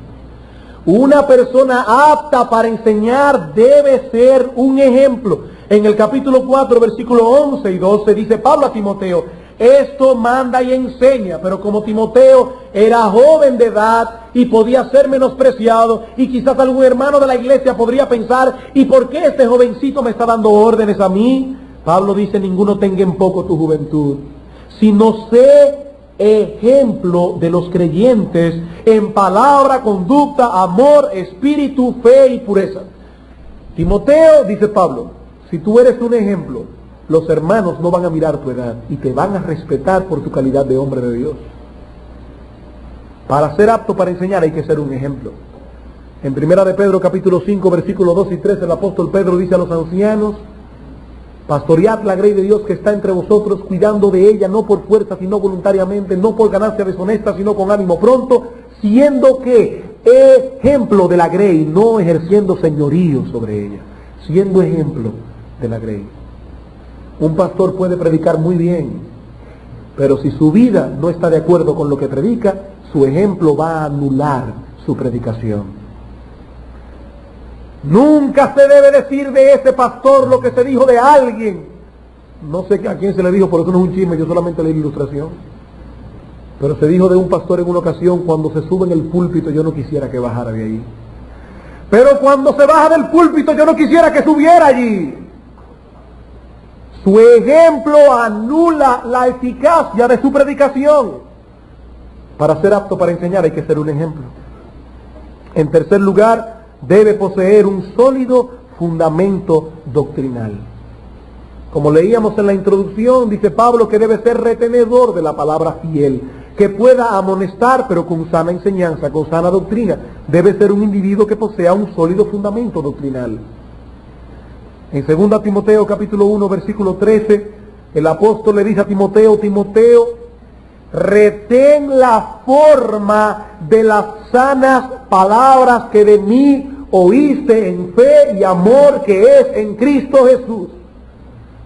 Una persona apta para enseñar debe ser un ejemplo. En el capítulo 4, versículo 11 y 12 dice Pablo a Timoteo, esto manda y enseña, pero como Timoteo era joven de edad y podía ser menospreciado, y quizás algún hermano de la iglesia podría pensar, ¿y por qué este jovencito me está dando órdenes a mí? Pablo dice, ninguno tenga en poco tu juventud, sino sé ejemplo de los creyentes en palabra, conducta, amor, espíritu, fe y pureza. Timoteo, dice Pablo, si tú eres un ejemplo, los hermanos no van a mirar tu edad y te van a respetar por tu calidad de hombre de Dios. Para ser apto para enseñar hay que ser un ejemplo. En Primera de Pedro capítulo 5 versículos 2 y 3 el apóstol Pedro dice a los ancianos, pastoread la grey de Dios que está entre vosotros, cuidando de ella, no por fuerza, sino voluntariamente, no por ganancia deshonesta, sino con ánimo pronto, siendo que ejemplo de la grey, no ejerciendo señorío sobre ella, siendo ejemplo de la grey. Un pastor puede predicar muy bien, pero si su vida no está de acuerdo con lo que predica, su ejemplo va a anular su predicación. Nunca se debe decir de ese pastor lo que se dijo de alguien. No sé a quién se le dijo, porque no es un chisme, yo solamente leí la ilustración. Pero se dijo de un pastor en una ocasión, cuando se sube en el púlpito, yo no quisiera que bajara de ahí. Pero cuando se baja del púlpito, yo no quisiera que subiera allí. Su ejemplo anula la eficacia de su predicación. Para ser apto para enseñar hay que ser un ejemplo. En tercer lugar, debe poseer un sólido fundamento doctrinal. Como leíamos en la introducción, dice Pablo que debe ser retenedor de la palabra fiel, que pueda amonestar, pero con sana enseñanza, con sana doctrina. Debe ser un individuo que posea un sólido fundamento doctrinal. En 2 Timoteo capítulo 1 versículo 13, el apóstol le dice a Timoteo, Timoteo, retén la forma de las sanas palabras que de mí oíste en fe y amor que es en Cristo Jesús.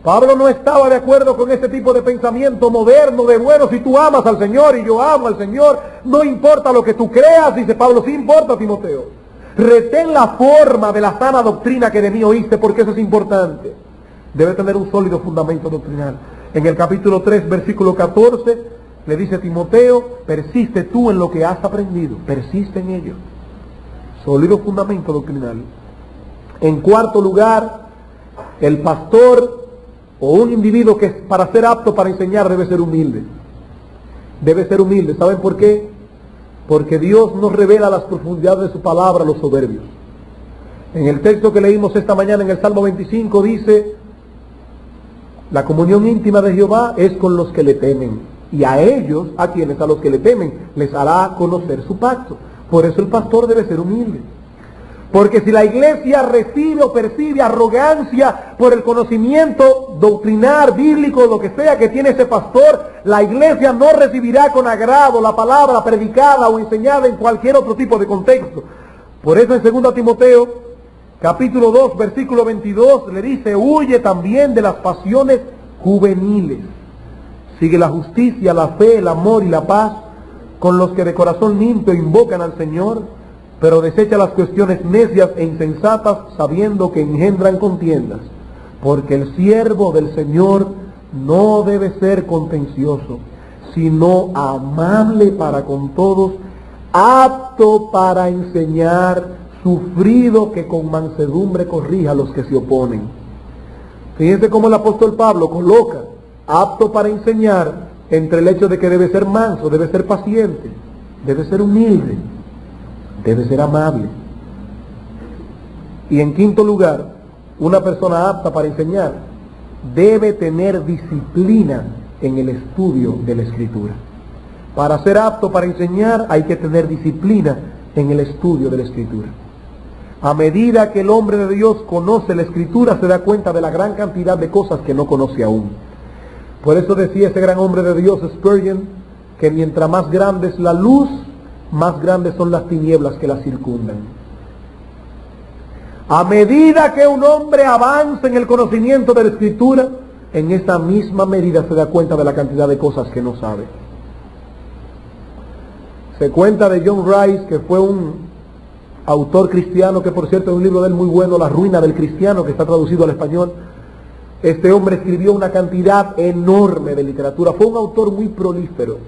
Pablo no estaba de acuerdo con este tipo de pensamiento moderno de, bueno, si tú amas al Señor y yo amo al Señor, no importa lo que tú creas, dice Pablo, sí importa, Timoteo. Retén la forma de la sana doctrina que de mí oíste, porque eso es importante. Debe tener un sólido fundamento doctrinal. En el capítulo 3, versículo 14, le dice a Timoteo, persiste tú en lo que has aprendido, persiste en ello. Sólido fundamento doctrinal. En cuarto lugar, el pastor o un individuo que para ser apto para enseñar debe ser humilde. Debe ser humilde. ¿Saben por qué? Porque Dios nos revela las profundidades de su palabra a los soberbios. En el texto que leímos esta mañana en el Salmo 25 dice, la comunión íntima de Jehová es con los que le temen, y a ellos, a quienes, a los que le temen, les hará conocer su pacto. Por eso el pastor debe ser humilde. Porque si la iglesia recibe o percibe arrogancia por el conocimiento doctrinal, bíblico, lo que sea que tiene ese pastor, la iglesia no recibirá con agrado la palabra predicada o enseñada en cualquier otro tipo de contexto. Por eso en 2 Timoteo, capítulo 2, versículo 22, le dice, huye también de las pasiones juveniles. Sigue la justicia, la fe, el amor y la paz, con los que de corazón limpio invocan al Señor, pero desecha las cuestiones necias e insensatas, sabiendo que engendran contiendas, porque el siervo del Señor no debe ser contencioso, sino amable para con todos, apto para enseñar, sufrido, que con mansedumbre corrija a los que se oponen. Fíjense cómo el apóstol Pablo coloca apto para enseñar entre el hecho de que debe ser manso, debe ser paciente, debe ser humilde, debe ser amable. Y en quinto lugar, una persona apta para enseñar debe tener disciplina en el estudio de la Escritura. Para ser apto para enseñar hay que tener disciplina en el estudio de la Escritura. A medida que el hombre de Dios conoce la Escritura, se da cuenta de la gran cantidad de cosas que no conoce aún. Por eso decía ese gran hombre de Dios, Spurgeon, que mientras más grande es la luz, más grandes son las tinieblas que la circundan. A medida que un hombre avanza en el conocimiento de la Escritura, en esa misma medida se da cuenta de la cantidad de cosas que no sabe. Se cuenta de John Rice, que fue un autor cristiano, que por cierto es un libro de él muy bueno, La ruina del cristiano, que está traducido al español. Este hombre escribió una cantidad enorme de literatura, fue un autor muy prolífero,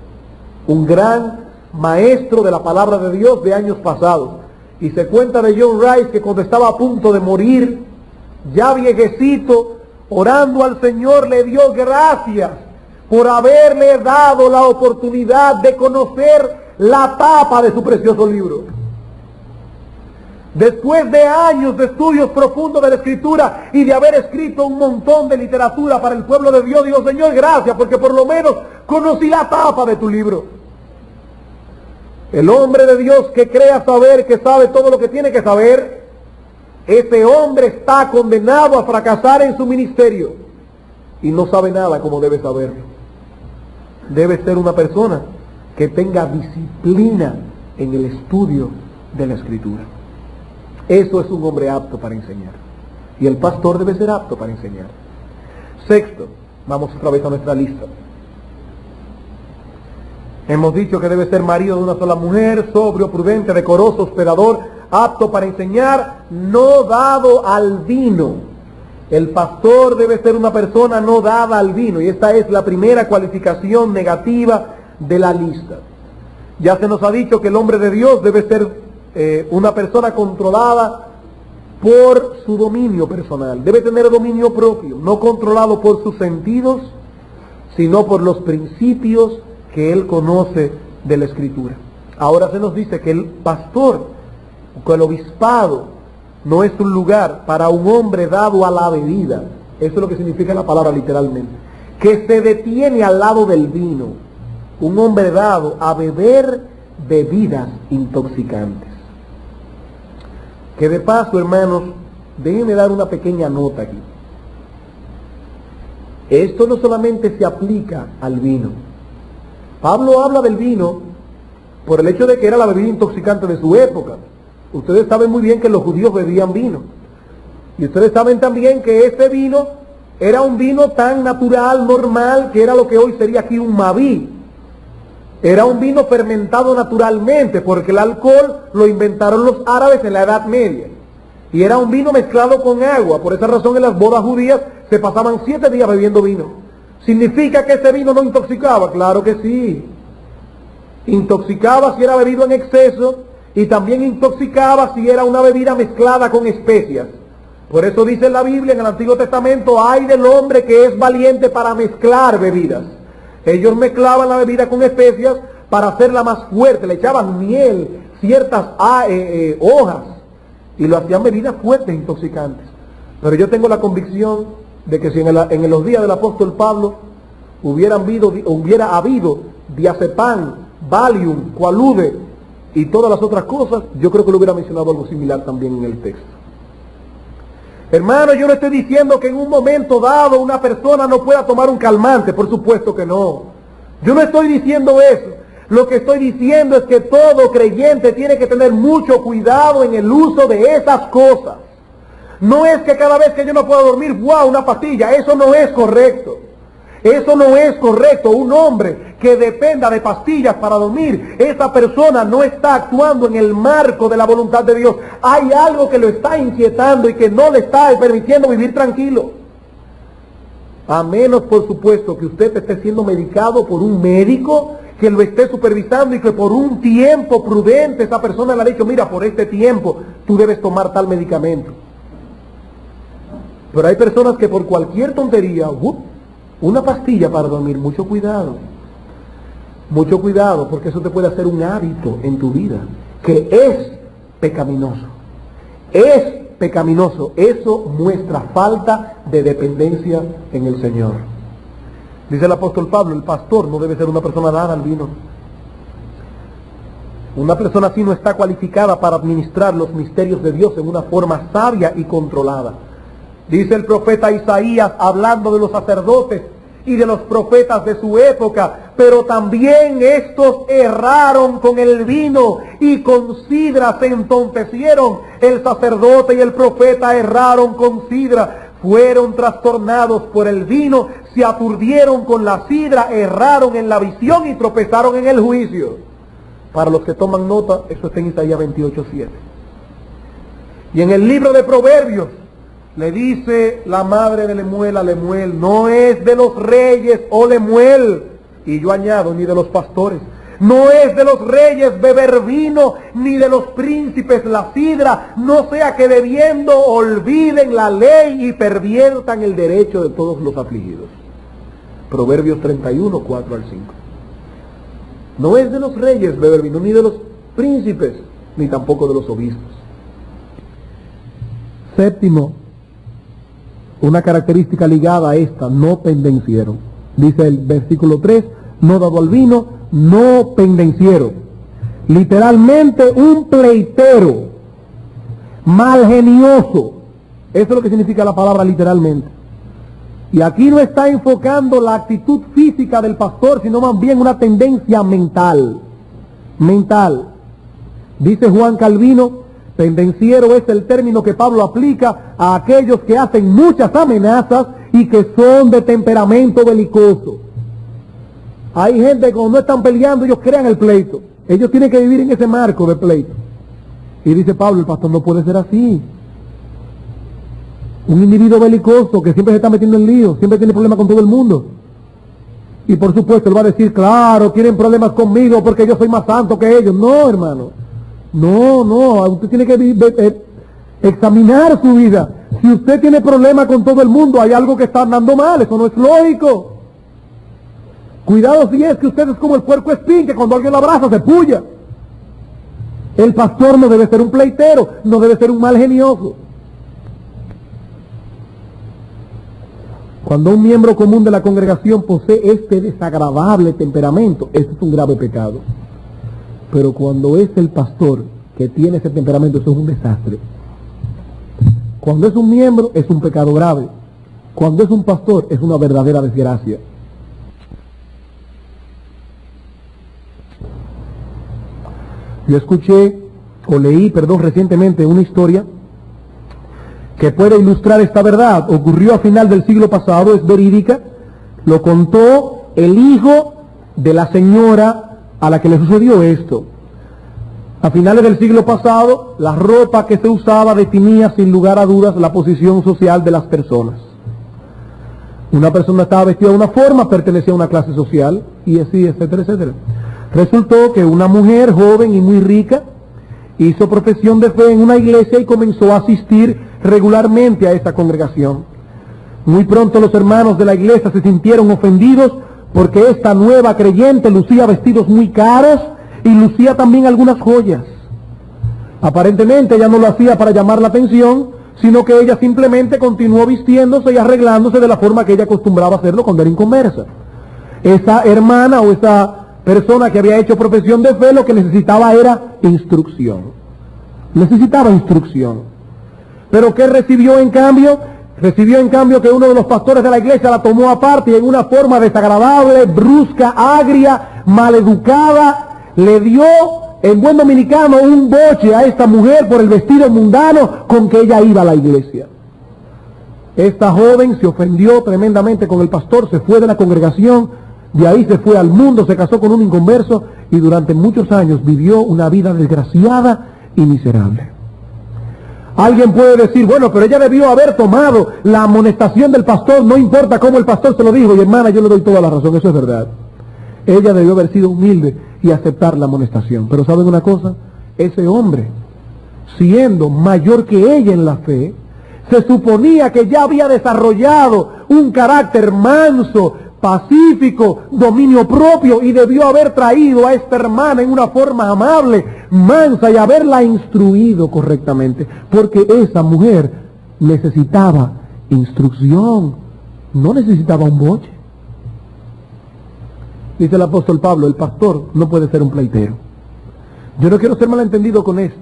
un gran maestro de la palabra de Dios de años pasados. Y se cuenta de John Rice que cuando estaba a punto de morir, ya viejecito, orando al Señor, le dio gracias por haberle dado la oportunidad de conocer la tapa de su precioso libro. Después de años de estudios profundos de la Escritura y de haber escrito un montón de literatura para el pueblo de Dios, digo, Señor, gracias, porque por lo menos conocí la tapa de tu libro. El hombre de Dios que crea saber, que sabe todo lo que tiene que saber, ese hombre está condenado a fracasar en su ministerio y no sabe nada como debe saberlo. Debe ser una persona que tenga disciplina en el estudio de la Escritura. Eso es un hombre apto para enseñar. Y el pastor debe ser apto para enseñar. Sexto, vamos otra vez a nuestra lista. Hemos dicho que debe ser marido de una sola mujer, sobrio, prudente, decoroso, hospedador, apto para enseñar, no dado al vino. El pastor debe ser una persona no dada al vino, y esta es la primera cualificación negativa de la lista. Ya se nos ha dicho que el hombre de Dios debe ser una persona controlada por su dominio personal, debe tener dominio propio, no controlado por sus sentidos, sino por los principios que él conoce de la Escritura. Ahora se nos dice que el pastor, que el obispado, no es un lugar para un hombre dado a la bebida. Eso es lo que significa la palabra literalmente, que se detiene al lado del vino, un hombre dado a beber bebidas intoxicantes. Que de paso, hermanos, déjenme dar una pequeña nota aquí. Esto no solamente se aplica al vino. Pablo habla del vino por el hecho de que era la bebida intoxicante de su época. Ustedes saben muy bien que los judíos bebían vino. Y ustedes saben también que este vino era un vino tan natural, normal, que era lo que hoy sería aquí un Maví. Era un vino fermentado naturalmente, porque el alcohol lo inventaron los árabes en la Edad Media. Y era un vino mezclado con agua. Por esa razón en las bodas judías se pasaban 7 días bebiendo vino. ¿Significa que ese vino no intoxicaba? Claro que sí. Intoxicaba si era bebido en exceso, y también intoxicaba si era una bebida mezclada con especias. Por eso dice en la Biblia, en el Antiguo Testamento, ay del hombre que es valiente para mezclar bebidas. Ellos mezclaban la bebida con especias para hacerla más fuerte, le echaban miel, ciertas hojas, y lo hacían bebidas fuertes, intoxicantes. Pero yo tengo la convicción de que si en los días del apóstol Pablo hubiera habido diazepam, Valium, Quaalude y todas las otras cosas, yo creo que lo hubiera mencionado algo similar también en el texto. Hermano, yo no estoy diciendo que en un momento dado una persona no pueda tomar un calmante, por supuesto que no. Yo no estoy diciendo eso. Lo que estoy diciendo es que todo creyente tiene que tener mucho cuidado en el uso de esas cosas. No es que cada vez que yo no puedo dormir, ¡wow!, una pastilla. Eso no es correcto. Eso no es correcto. Un hombre que dependa de pastillas para dormir, esa persona no está actuando en el marco de la voluntad de Dios. Hay algo que lo está inquietando y que no le está permitiendo vivir tranquilo. A menos, por supuesto, que usted esté siendo medicado por un médico que lo esté supervisando y que por un tiempo prudente esa persona le ha dicho, mira, por este tiempo tú debes tomar tal medicamento. Pero hay personas que por cualquier tontería, una pastilla para dormir, mucho cuidado, porque eso te puede hacer un hábito en tu vida, que es pecaminoso. Es pecaminoso. Eso muestra falta de dependencia en el Señor. Dice el apóstol Pablo, el pastor no debe ser una persona dada al vino. Una persona así no está cualificada para administrar los misterios de Dios en una forma sabia y controlada. Dice el profeta Isaías, hablando de los sacerdotes y de los profetas de su época, pero también estos erraron con el vino y con sidra se entontecieron. El sacerdote y el profeta erraron con sidra, fueron trastornados por el vino, se aturdieron con la sidra, erraron en la visión y tropezaron en el juicio. Para los que toman nota, eso está en Isaías 28:7. Y en el libro de Proverbios, le dice la madre de Lemuel a Lemuel, no es de los reyes, oh Lemuel, y yo añado, ni de los pastores, no es de los reyes beber vino, ni de los príncipes la sidra, no sea que bebiendo olviden la ley y perviertan el derecho de todos los afligidos. Proverbios 31, 4 al 5. No es de los reyes beber vino, ni de los príncipes, ni tampoco de los obispos. Séptimo, una característica ligada a esta, no pendencieron. Dice el versículo 3, no dado al vino, no pendenciero. Literalmente un pleitero, malgenioso. Eso es lo que significa la palabra literalmente. Y aquí no está enfocando la actitud física del pastor, sino más bien una tendencia mental. Mental. Dice Juan Calvino, pendenciero es el término que Pablo aplica a aquellos que hacen muchas amenazas y que son de temperamento belicoso. Hay gente que cuando no están peleando, ellos crean el pleito. Ellos tienen que vivir en ese marco de pleito. Y dice Pablo, el pastor no puede ser así. Un individuo belicoso que siempre se está metiendo en lío, siempre tiene problemas con todo el mundo. Y por supuesto él va a decir, claro, tienen problemas conmigo porque yo soy más santo que ellos. No, hermano. No, usted tiene que examinar su vida. Si usted tiene problemas con todo el mundo, hay algo que está andando mal, eso no es lógico. Cuidado si es que usted es como el puerco espín, que cuando alguien lo abraza se puya. El pastor no debe ser un pleitero, no debe ser un mal genioso. Cuando un miembro común de la congregación posee este desagradable temperamento, eso es un grave pecado. Pero cuando es el pastor que tiene ese temperamento, eso es un desastre. Cuando es un miembro, es un pecado grave. Cuando es un pastor, es una verdadera desgracia. Yo leí recientemente una historia que puede ilustrar esta verdad. Ocurrió a final del siglo pasado, es verídica. Lo contó el hijo de la señora a la que le sucedió esto. A finales del siglo pasado, la ropa que se usaba definía sin lugar a dudas la posición social de las personas. Una persona estaba vestida de una forma, pertenecía a una clase social, y así, etcétera, etcétera. Resultó que una mujer joven y muy rica hizo profesión de fe en una iglesia y comenzó a asistir regularmente a esa congregación. Muy pronto los hermanos de la iglesia se sintieron ofendidos porque esta nueva creyente lucía vestidos muy caros y lucía también algunas joyas. Aparentemente ella no lo hacía para llamar la atención, sino que ella simplemente continuó vistiéndose y arreglándose de la forma que ella acostumbraba hacerlo cuando era inconversa. Esa hermana o esa persona que había hecho profesión de fe lo que necesitaba era instrucción. Necesitaba instrucción. ¿Pero qué recibió en cambio? Recibió en cambio que uno de los pastores de la iglesia la tomó aparte y en una forma desagradable, brusca, agria, maleducada, le dio, en buen dominicano, un boche a esta mujer por el vestido mundano con que ella iba a la iglesia. Esta joven se ofendió tremendamente con el pastor, se fue de la congregación, de ahí se fue al mundo, se casó con un inconverso y durante muchos años vivió una vida desgraciada y miserable. Alguien puede decir, bueno, pero ella debió haber tomado la amonestación del pastor, no importa cómo el pastor se lo dijo. Y hermana, yo le doy toda la razón, eso es verdad. Ella debió haber sido humilde y aceptar la amonestación. Pero ¿saben una cosa? Ese hombre, siendo mayor que ella en la fe, se suponía que ya había desarrollado un carácter manso, pacífico, dominio propio, y debió haber traído a esta hermana en una forma amable, mansa, y haberla instruido correctamente, porque esa mujer necesitaba instrucción, no necesitaba un boche. Dice el apóstol Pablo, el pastor no puede ser un pleitero. Yo no quiero ser malentendido con esto.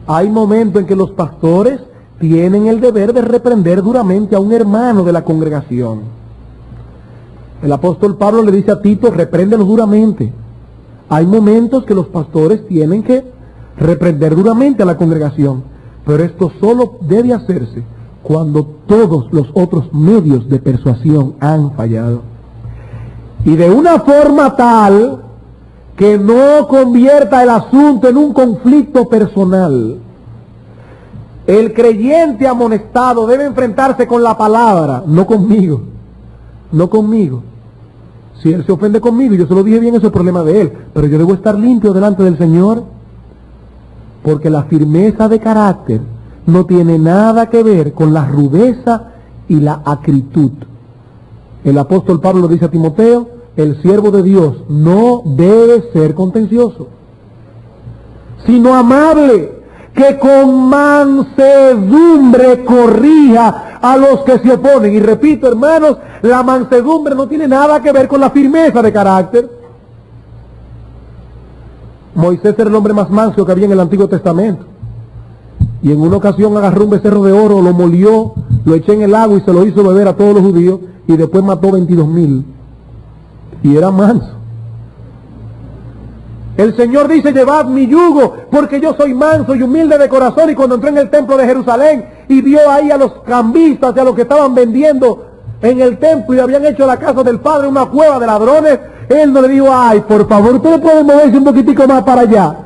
Hay momentos en que los pastores tienen el deber de reprender duramente a un hermano de la congregación. El apóstol Pablo le dice a Tito, repréndelos duramente. Hay momentos que los pastores tienen que reprender duramente a la congregación, pero esto solo debe hacerse cuando todos los otros medios de persuasión han fallado. Y de una forma tal que no convierta el asunto en un conflicto personal. El creyente amonestado debe enfrentarse con la palabra, no conmigo. No conmigo. Si él se ofende conmigo, yo se lo dije bien, eso es el problema de él. Pero yo debo estar limpio delante del Señor, porque la firmeza de carácter no tiene nada que ver con la rudeza y la acritud. El apóstol Pablo lo dice a Timoteo, el siervo de Dios no debe ser contencioso, sino amable, que con mansedumbre corrija a los que se oponen. Y repito, hermanos, la mansedumbre no tiene nada que ver con la firmeza de carácter. Moisés era el hombre más manso que había en el Antiguo Testamento. Y en una ocasión agarró un becerro de oro, lo molió, lo eché en el agua y se lo hizo beber a todos los judíos, y después mató 22,000. Y era manso. El Señor dice, llevad mi yugo, porque yo soy manso y humilde de corazón. Y cuando entró en el templo de Jerusalén y vio ahí a los cambistas y a los que estaban vendiendo en el templo y habían hecho la casa del Padre una cueva de ladrones, él no le dijo, ay, por favor, ustedes pueden moverse un poquitico más para allá.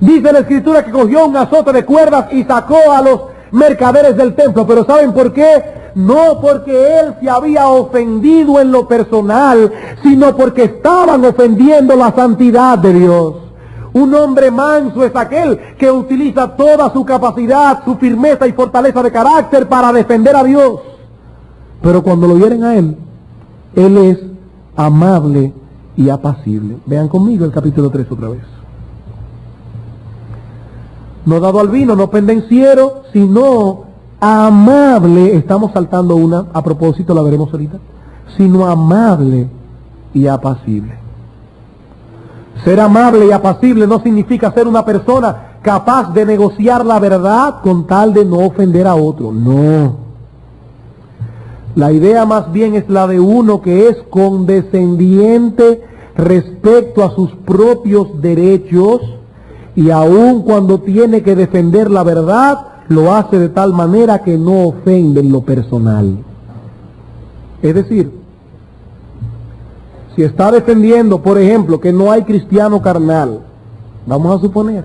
Dice la Escritura que cogió un azote de cuerdas y sacó a los mercaderes del templo. Pero ¿saben por qué? No porque él se había ofendido en lo personal, sino porque estaban ofendiendo la santidad de Dios. Un hombre manso es aquel que utiliza toda su capacidad, su firmeza y fortaleza de carácter para defender a Dios. Pero cuando lo hieren a él es amable y apacible. Vean conmigo el capítulo 3 otra vez. No dado al vino, no pendenciero, sino amable. Estamos saltando una, a propósito, la veremos ahorita. Sino amable y apacible. Ser amable y apacible no significa ser una persona capaz de negociar la verdad con tal de no ofender a otro. No. La idea más bien es la de uno que es condescendiente respecto a sus propios derechos, y aun cuando tiene que defender la verdad, lo hace de tal manera que no ofende en lo personal. Es decir, si está defendiendo, por ejemplo, que no hay cristiano carnal, vamos a suponer,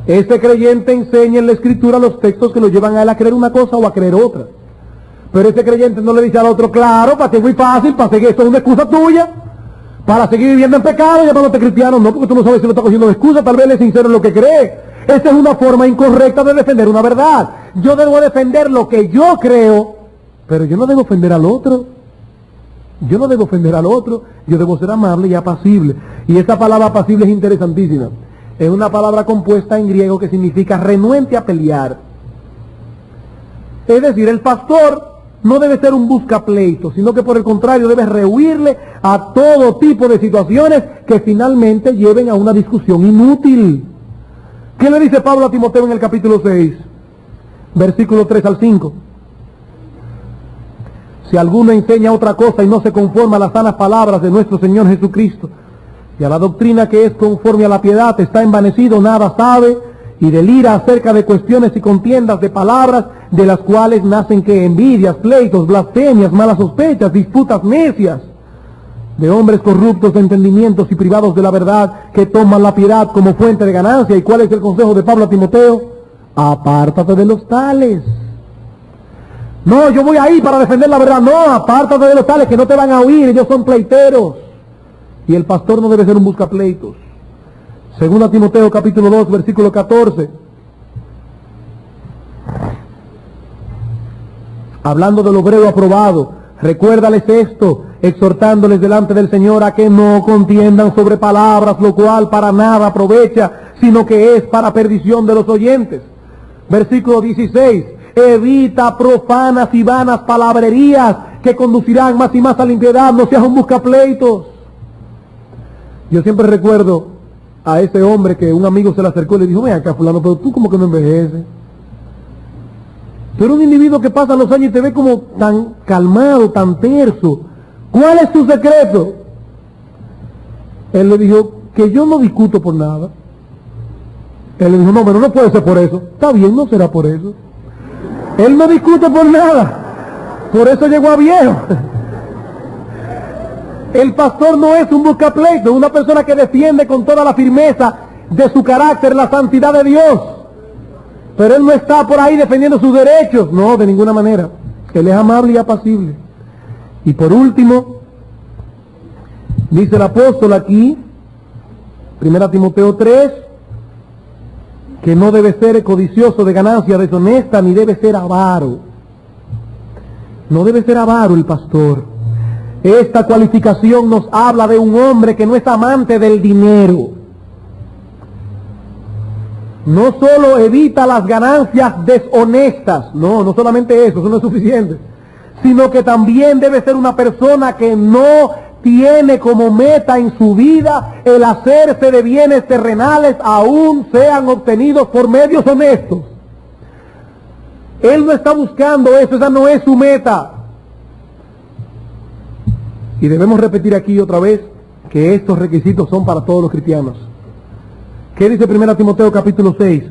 este creyente enseña en la Escritura los textos que lo llevan a él a creer una cosa o a creer otra. Pero este creyente no le dice al otro, claro, para ti es muy fácil, para seguir, esto es una excusa tuya, para seguir viviendo en pecado, llamándote cristiano. No, porque tú no sabes si lo está cogiendo de excusa, tal vez él es sincero en lo que cree. Esta es una forma incorrecta de defender una verdad. Yo debo defender lo que yo creo, pero yo no debo ofender al otro. Yo no debo ofender al otro, yo debo ser amable y apacible. Y esta palabra apacible es interesantísima. Es una palabra compuesta en griego que significa renuente a pelear. Es decir, el pastor no debe ser un buscapleito, sino que por el contrario debe rehuirle a todo tipo de situaciones que finalmente lleven a una discusión inútil. ¿Qué le dice Pablo a Timoteo en el capítulo 6? Versículo 3 al 5. Si alguno enseña otra cosa y no se conforma a las sanas palabras de nuestro Señor Jesucristo y a la doctrina que es conforme a la piedad, está envanecido, nada sabe y delira acerca de cuestiones y contiendas de palabras, de las cuales nacen que envidias, pleitos, blasfemias, malas sospechas, disputas necias, de hombres corruptos de entendimientos y privados de la verdad, que toman la piedad como fuente de ganancia. ¿Y cuál es el consejo de Pablo a Timoteo? Apártate de los tales. No, yo voy ahí para defender la verdad. No, apártate de los tales que no te van a oír, ellos son pleiteros. Y el pastor no debe ser un buscapleitos. Segunda Timoteo capítulo 2, versículo 14. Hablando del obrero aprobado, recuérdales esto, exhortándoles delante del Señor a que no contiendan sobre palabras, lo cual para nada aprovecha, sino que es para perdición de los oyentes. Versículo 16, evita profanas y vanas palabrerías que conducirán más y más a la impiedad, no seas un buscapleitos. Yo siempre recuerdo a ese hombre que un amigo se le acercó y le dijo, ven acá fulano, pero tú como que no envejeces. Tú eres un individuo que pasa los años y te ve como tan calmado, tan terso. ¿Cuál es tu secreto? Él le dijo, que yo no discuto por nada. Él le dijo, no, pero no puede ser por eso. Está bien, no será por eso. Él no discute por nada. Por eso llegó a viejo. El pastor no es un buscapleito, una persona que defiende con toda la firmeza de su carácter la santidad de Dios. Pero él no está por ahí defendiendo sus derechos. No, de ninguna manera. Él es amable y apacible. Y por último, dice el apóstol aquí, 1 Timoteo 3, que no debe ser codicioso de ganancia deshonesta, ni debe ser avaro. No debe ser avaro el pastor. Esta cualificación nos habla de un hombre que no es amante del dinero. No solo evita las ganancias deshonestas, no solamente eso no es suficiente, sino que también debe ser una persona que no tiene como meta en su vida el hacerse de bienes terrenales, aún sean obtenidos por medios honestos. Él no está buscando eso, esa no es su meta. Y debemos repetir aquí otra vez que estos requisitos son para todos los cristianos. ¿Qué dice 1 Timoteo capítulo 6?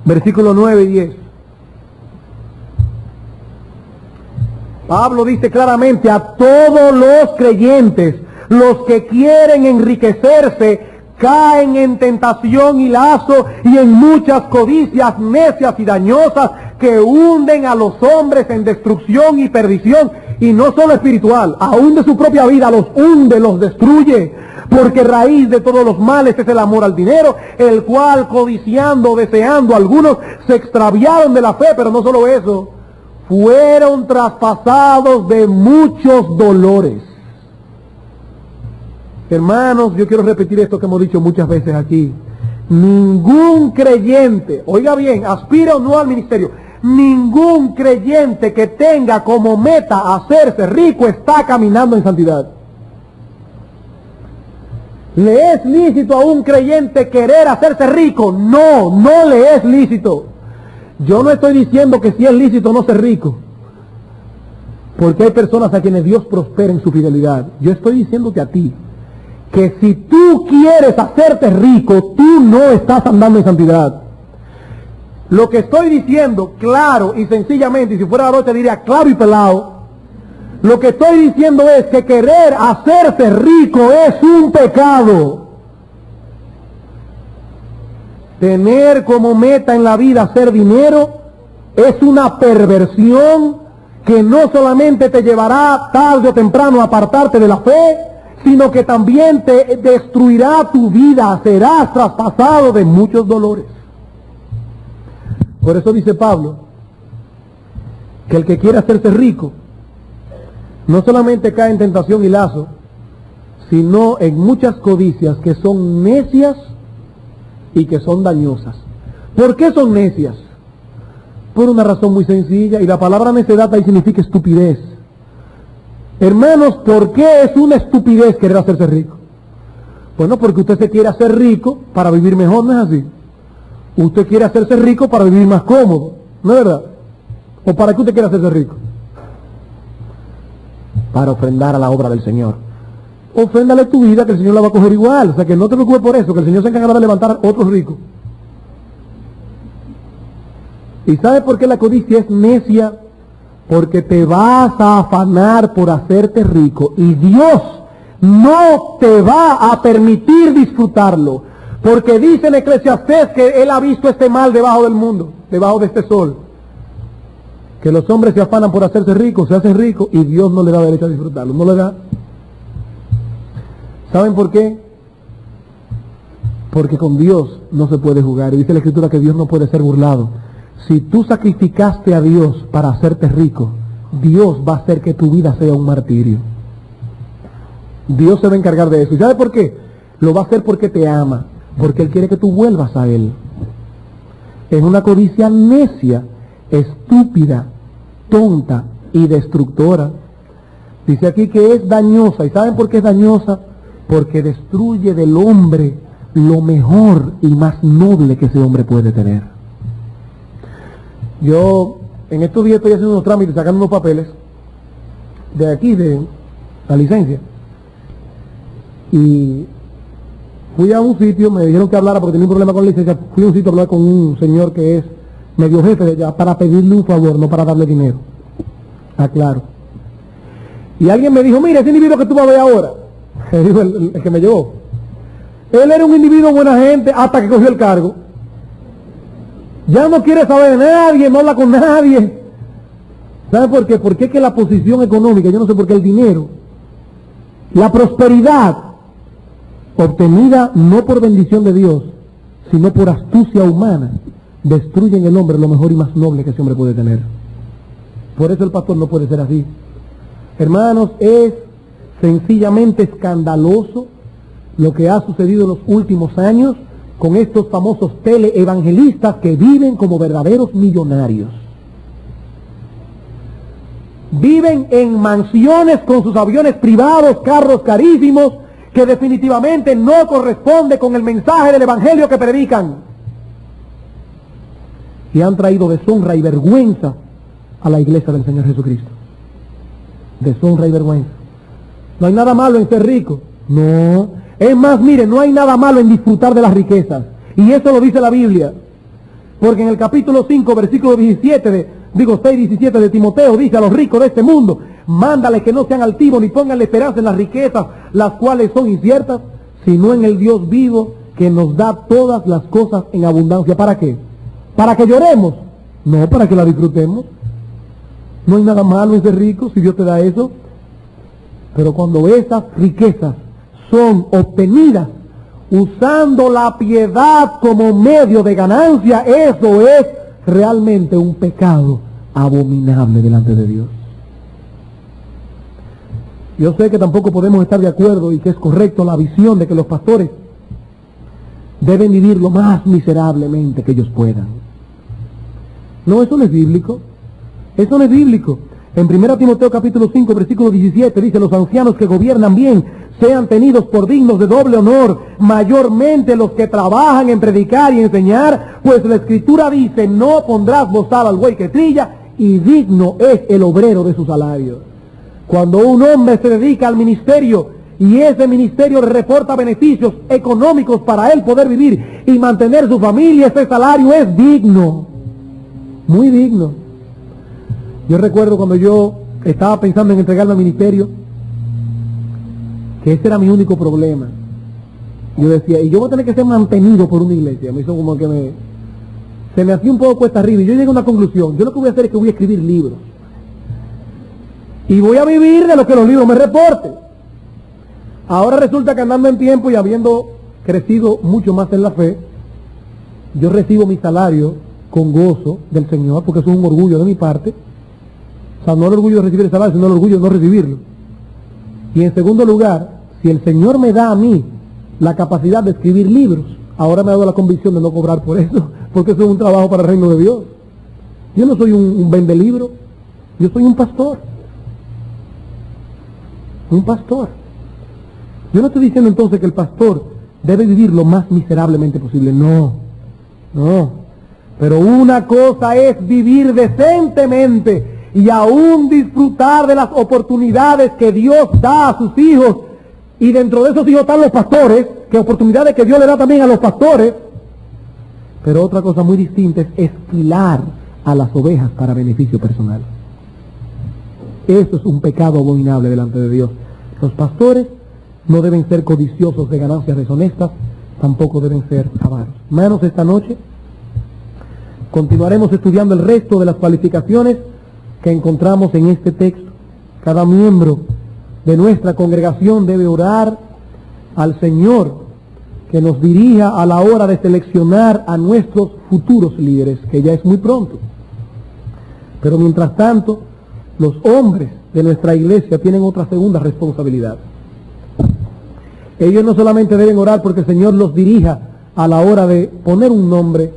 Versículos 9 y 10. Pablo dice claramente a todos los creyentes, los que quieren enriquecerse, caen en tentación y lazo y en muchas codicias necias y dañosas que hunden a los hombres en destrucción y perdición, y no solo espiritual, aún de su propia vida los hunde, los destruye, porque raíz de todos los males es el amor al dinero, el cual codiciando, deseando algunos se extraviaron de la fe, pero no solo eso, fueron traspasados de muchos dolores. Hermanos, yo quiero repetir esto que hemos dicho muchas veces aquí. Ningún creyente, oiga bien, aspira o no al ministerio, ningún creyente que tenga como meta hacerse rico está caminando en santidad. ¿Le es lícito a un creyente querer hacerse rico? No, no le es lícito. Yo no estoy diciendo que si es lícito no ser rico, porque hay personas a quienes Dios prospera en su fidelidad. Yo estoy diciéndote a ti que si tú quieres hacerte rico, tú no estás andando en santidad. Lo que estoy diciendo, claro y sencillamente, y si fuera ahora te diría claro y pelado, lo que estoy diciendo es que querer hacerse rico es un pecado. Tener como meta en la vida hacer dinero es una perversión que no solamente te llevará tarde o temprano a apartarte de la fe, sino que también te destruirá tu vida, serás traspasado de muchos dolores. Por eso dice Pablo que el que quiere hacerse rico no solamente cae en tentación y lazo, sino en muchas codicias que son necias y que son dañosas. ¿Por qué son necias? Por una razón muy sencilla, y la palabra necedad ahí significa estupidez. Hermanos, ¿por qué es una estupidez querer hacerse rico? Bueno, porque usted se quiere hacer rico para vivir mejor, ¿no es así? Usted quiere hacerse rico para vivir más cómodo, ¿no es verdad? ¿O para qué usted quiere hacerse rico? para ofrendar a la obra del Señor. Ofréndale tu vida, que el Señor la va a coger igual. O sea, que no te preocupes por eso, que el Señor se encargará de levantar a otros ricos. ¿Y sabes por qué la codicia es necia? Porque te vas a afanar por hacerte rico y Dios no te va a permitir disfrutarlo. Porque dice en Eclesiastés que Él ha visto este mal debajo del mundo, debajo de este sol. Que los hombres se afanan por hacerse ricos, se hacen ricos y Dios no le da derecho a disfrutarlo, no le da. ¿Saben por qué? Porque con Dios no se puede jugar. Y dice la Escritura que Dios no puede ser burlado. Si tú sacrificaste a Dios para hacerte rico, Dios va a hacer que tu vida sea un martirio. Dios se va a encargar de eso. ¿Y sabe por qué? Lo va a hacer porque te ama, porque Él quiere que tú vuelvas a Él. Es una codicia necia, estúpida, tonta y destructora. Dice aquí que es dañosa. ¿Y saben por qué es dañosa? Porque destruye del hombre lo mejor y más noble que ese hombre puede tener. Yo en estos días estoy haciendo unos trámites, sacando unos papeles de aquí, de la licencia. Y fui a un sitio, me dijeron que hablara porque tenía un problema con la licencia. Fui a un sitio a hablar con un señor que es medio jefe de allá para pedirle un favor, no para darle dinero. Aclaro. Y alguien me dijo, mira, ese individuo que tú vas a ver ahora, el que me llevó, él era un individuo buena gente hasta que cogió el cargo. Ya no quiere saber de nadie, no habla con nadie. ¿Sabe por qué? Porque es que la posición económica, yo no sé por qué el dinero, la prosperidad, obtenida no por bendición de Dios, sino por astucia humana, destruye en el hombre lo mejor y más noble que ese hombre puede tener. Por eso el pastor no puede ser así. Hermanos, es sencillamente escandaloso lo que ha sucedido en los últimos años con estos famosos teleevangelistas que viven como verdaderos millonarios. Viven en mansiones con sus aviones privados, carros carísimos, que definitivamente no corresponde con el mensaje del evangelio que predican. Y han traído deshonra y vergüenza a la iglesia del Señor Jesucristo. Deshonra y vergüenza. No hay nada malo en ser rico. No. Es más, mire, no hay nada malo en disfrutar de las riquezas. Y eso lo dice la Biblia. Porque en el capítulo 5, versículo 17, 6:17 de Timoteo, dice a los ricos de este mundo, mándales que no sean altivos ni pongan la esperanza en las riquezas, las cuales son inciertas, sino en el Dios vivo que nos da todas las cosas en abundancia. ¿Para qué? ¿Para que lloremos? No, para que la disfrutemos. No hay nada malo en ser rico si Dios te da eso. Pero cuando esas riquezas son obtenidas usando la piedad como medio de ganancia, eso es realmente un pecado abominable delante de Dios. Yo sé que tampoco podemos estar de acuerdo y que es correcto la visión de que los pastores deben vivir lo más miserablemente que ellos puedan. No, eso no es bíblico. Eso no es bíblico. En 1 Timoteo capítulo 5, versículo 17 dice, los ancianos que gobiernan bien sean tenidos por dignos de doble honor, mayormente los que trabajan en predicar y enseñar, pues la Escritura dice, no pondrás bozal al buey que trilla, y digno es el obrero de su salario. Cuando un hombre se dedica al ministerio y ese ministerio le reporta beneficios económicos para él poder vivir y mantener su familia, ese salario es digno, muy digno. Yo recuerdo cuando yo estaba pensando en entregarme al ministerio, que ese era mi único problema. Yo decía, y yo voy a tener que ser mantenido por una iglesia. Me hizo como que se me hacía un poco cuesta arriba y yo llegué a una conclusión. Yo lo que voy a hacer es que voy a escribir libros. Y voy a vivir de lo que los libros me reporten. Ahora resulta que andando en tiempo y habiendo crecido mucho más en la fe, yo recibo mi salario con gozo del Señor, porque eso es un orgullo de mi parte. O sea, no el orgullo de recibir el salario, sino el orgullo de no recibirlo. Y en segundo lugar, si el Señor me da a mí la capacidad de escribir libros, ahora me ha dado la convicción de no cobrar por eso, porque eso es un trabajo para el reino de Dios. Yo no soy un vendelibro, yo soy un pastor. Un pastor. Yo no estoy diciendo entonces que el pastor debe vivir lo más miserablemente posible, no. Pero una cosa es vivir decentemente y aún disfrutar de las oportunidades que Dios da a sus hijos, y dentro de esos hijos están los pastores, que oportunidades que Dios le da también a los pastores. Pero otra cosa muy distinta es esquilar a las ovejas para beneficio personal. Eso es un pecado abominable delante de Dios. Los pastores no deben ser codiciosos de ganancias deshonestas, tampoco deben ser avaros. Hermanos, esta noche continuaremos estudiando el resto de las cualificaciones que encontramos en este texto. Cada miembro de nuestra congregación debe orar al Señor que nos dirija a la hora de seleccionar a nuestros futuros líderes, que ya es muy pronto. Pero mientras tanto, los hombres de nuestra iglesia tienen otra segunda responsabilidad. Ellos no solamente deben orar porque el Señor los dirija a la hora de poner un nombre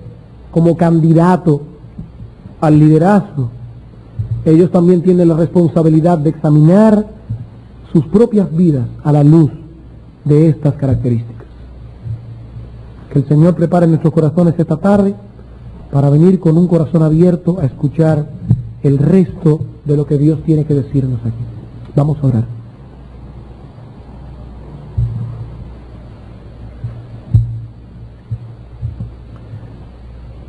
como candidato al liderazgo. Ellos también tienen la responsabilidad de examinar sus propias vidas a la luz de estas características. Que el Señor prepare nuestros corazones esta tarde para venir con un corazón abierto a escuchar el resto de lo que Dios tiene que decirnos aquí. Vamos a orar.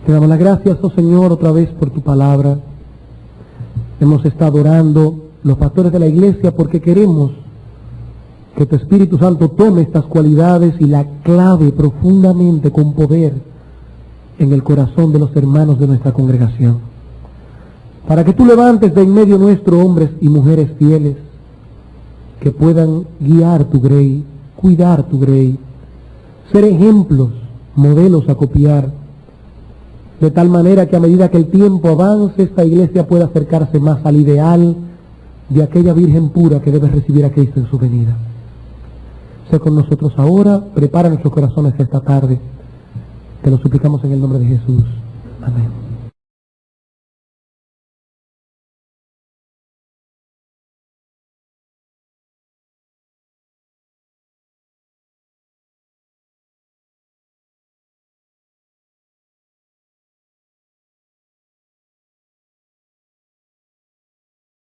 Te damos las gracias, oh Señor, otra vez por tu palabra. Hemos estado orando los pastores de la iglesia porque queremos que tu Espíritu Santo tome estas cualidades y la clave profundamente con poder en el corazón de los hermanos de nuestra congregación. Para que tú levantes de en medio nuestro hombres y mujeres fieles que puedan guiar tu grey, cuidar tu grey, ser ejemplos, modelos a copiar, de tal manera que a medida que el tiempo avance, esta iglesia pueda acercarse más al ideal de aquella Virgen pura que debe recibir a Cristo en su venida. Sé con nosotros ahora, prepara nuestros corazones esta tarde. Te lo suplicamos en el nombre de Jesús. Amén.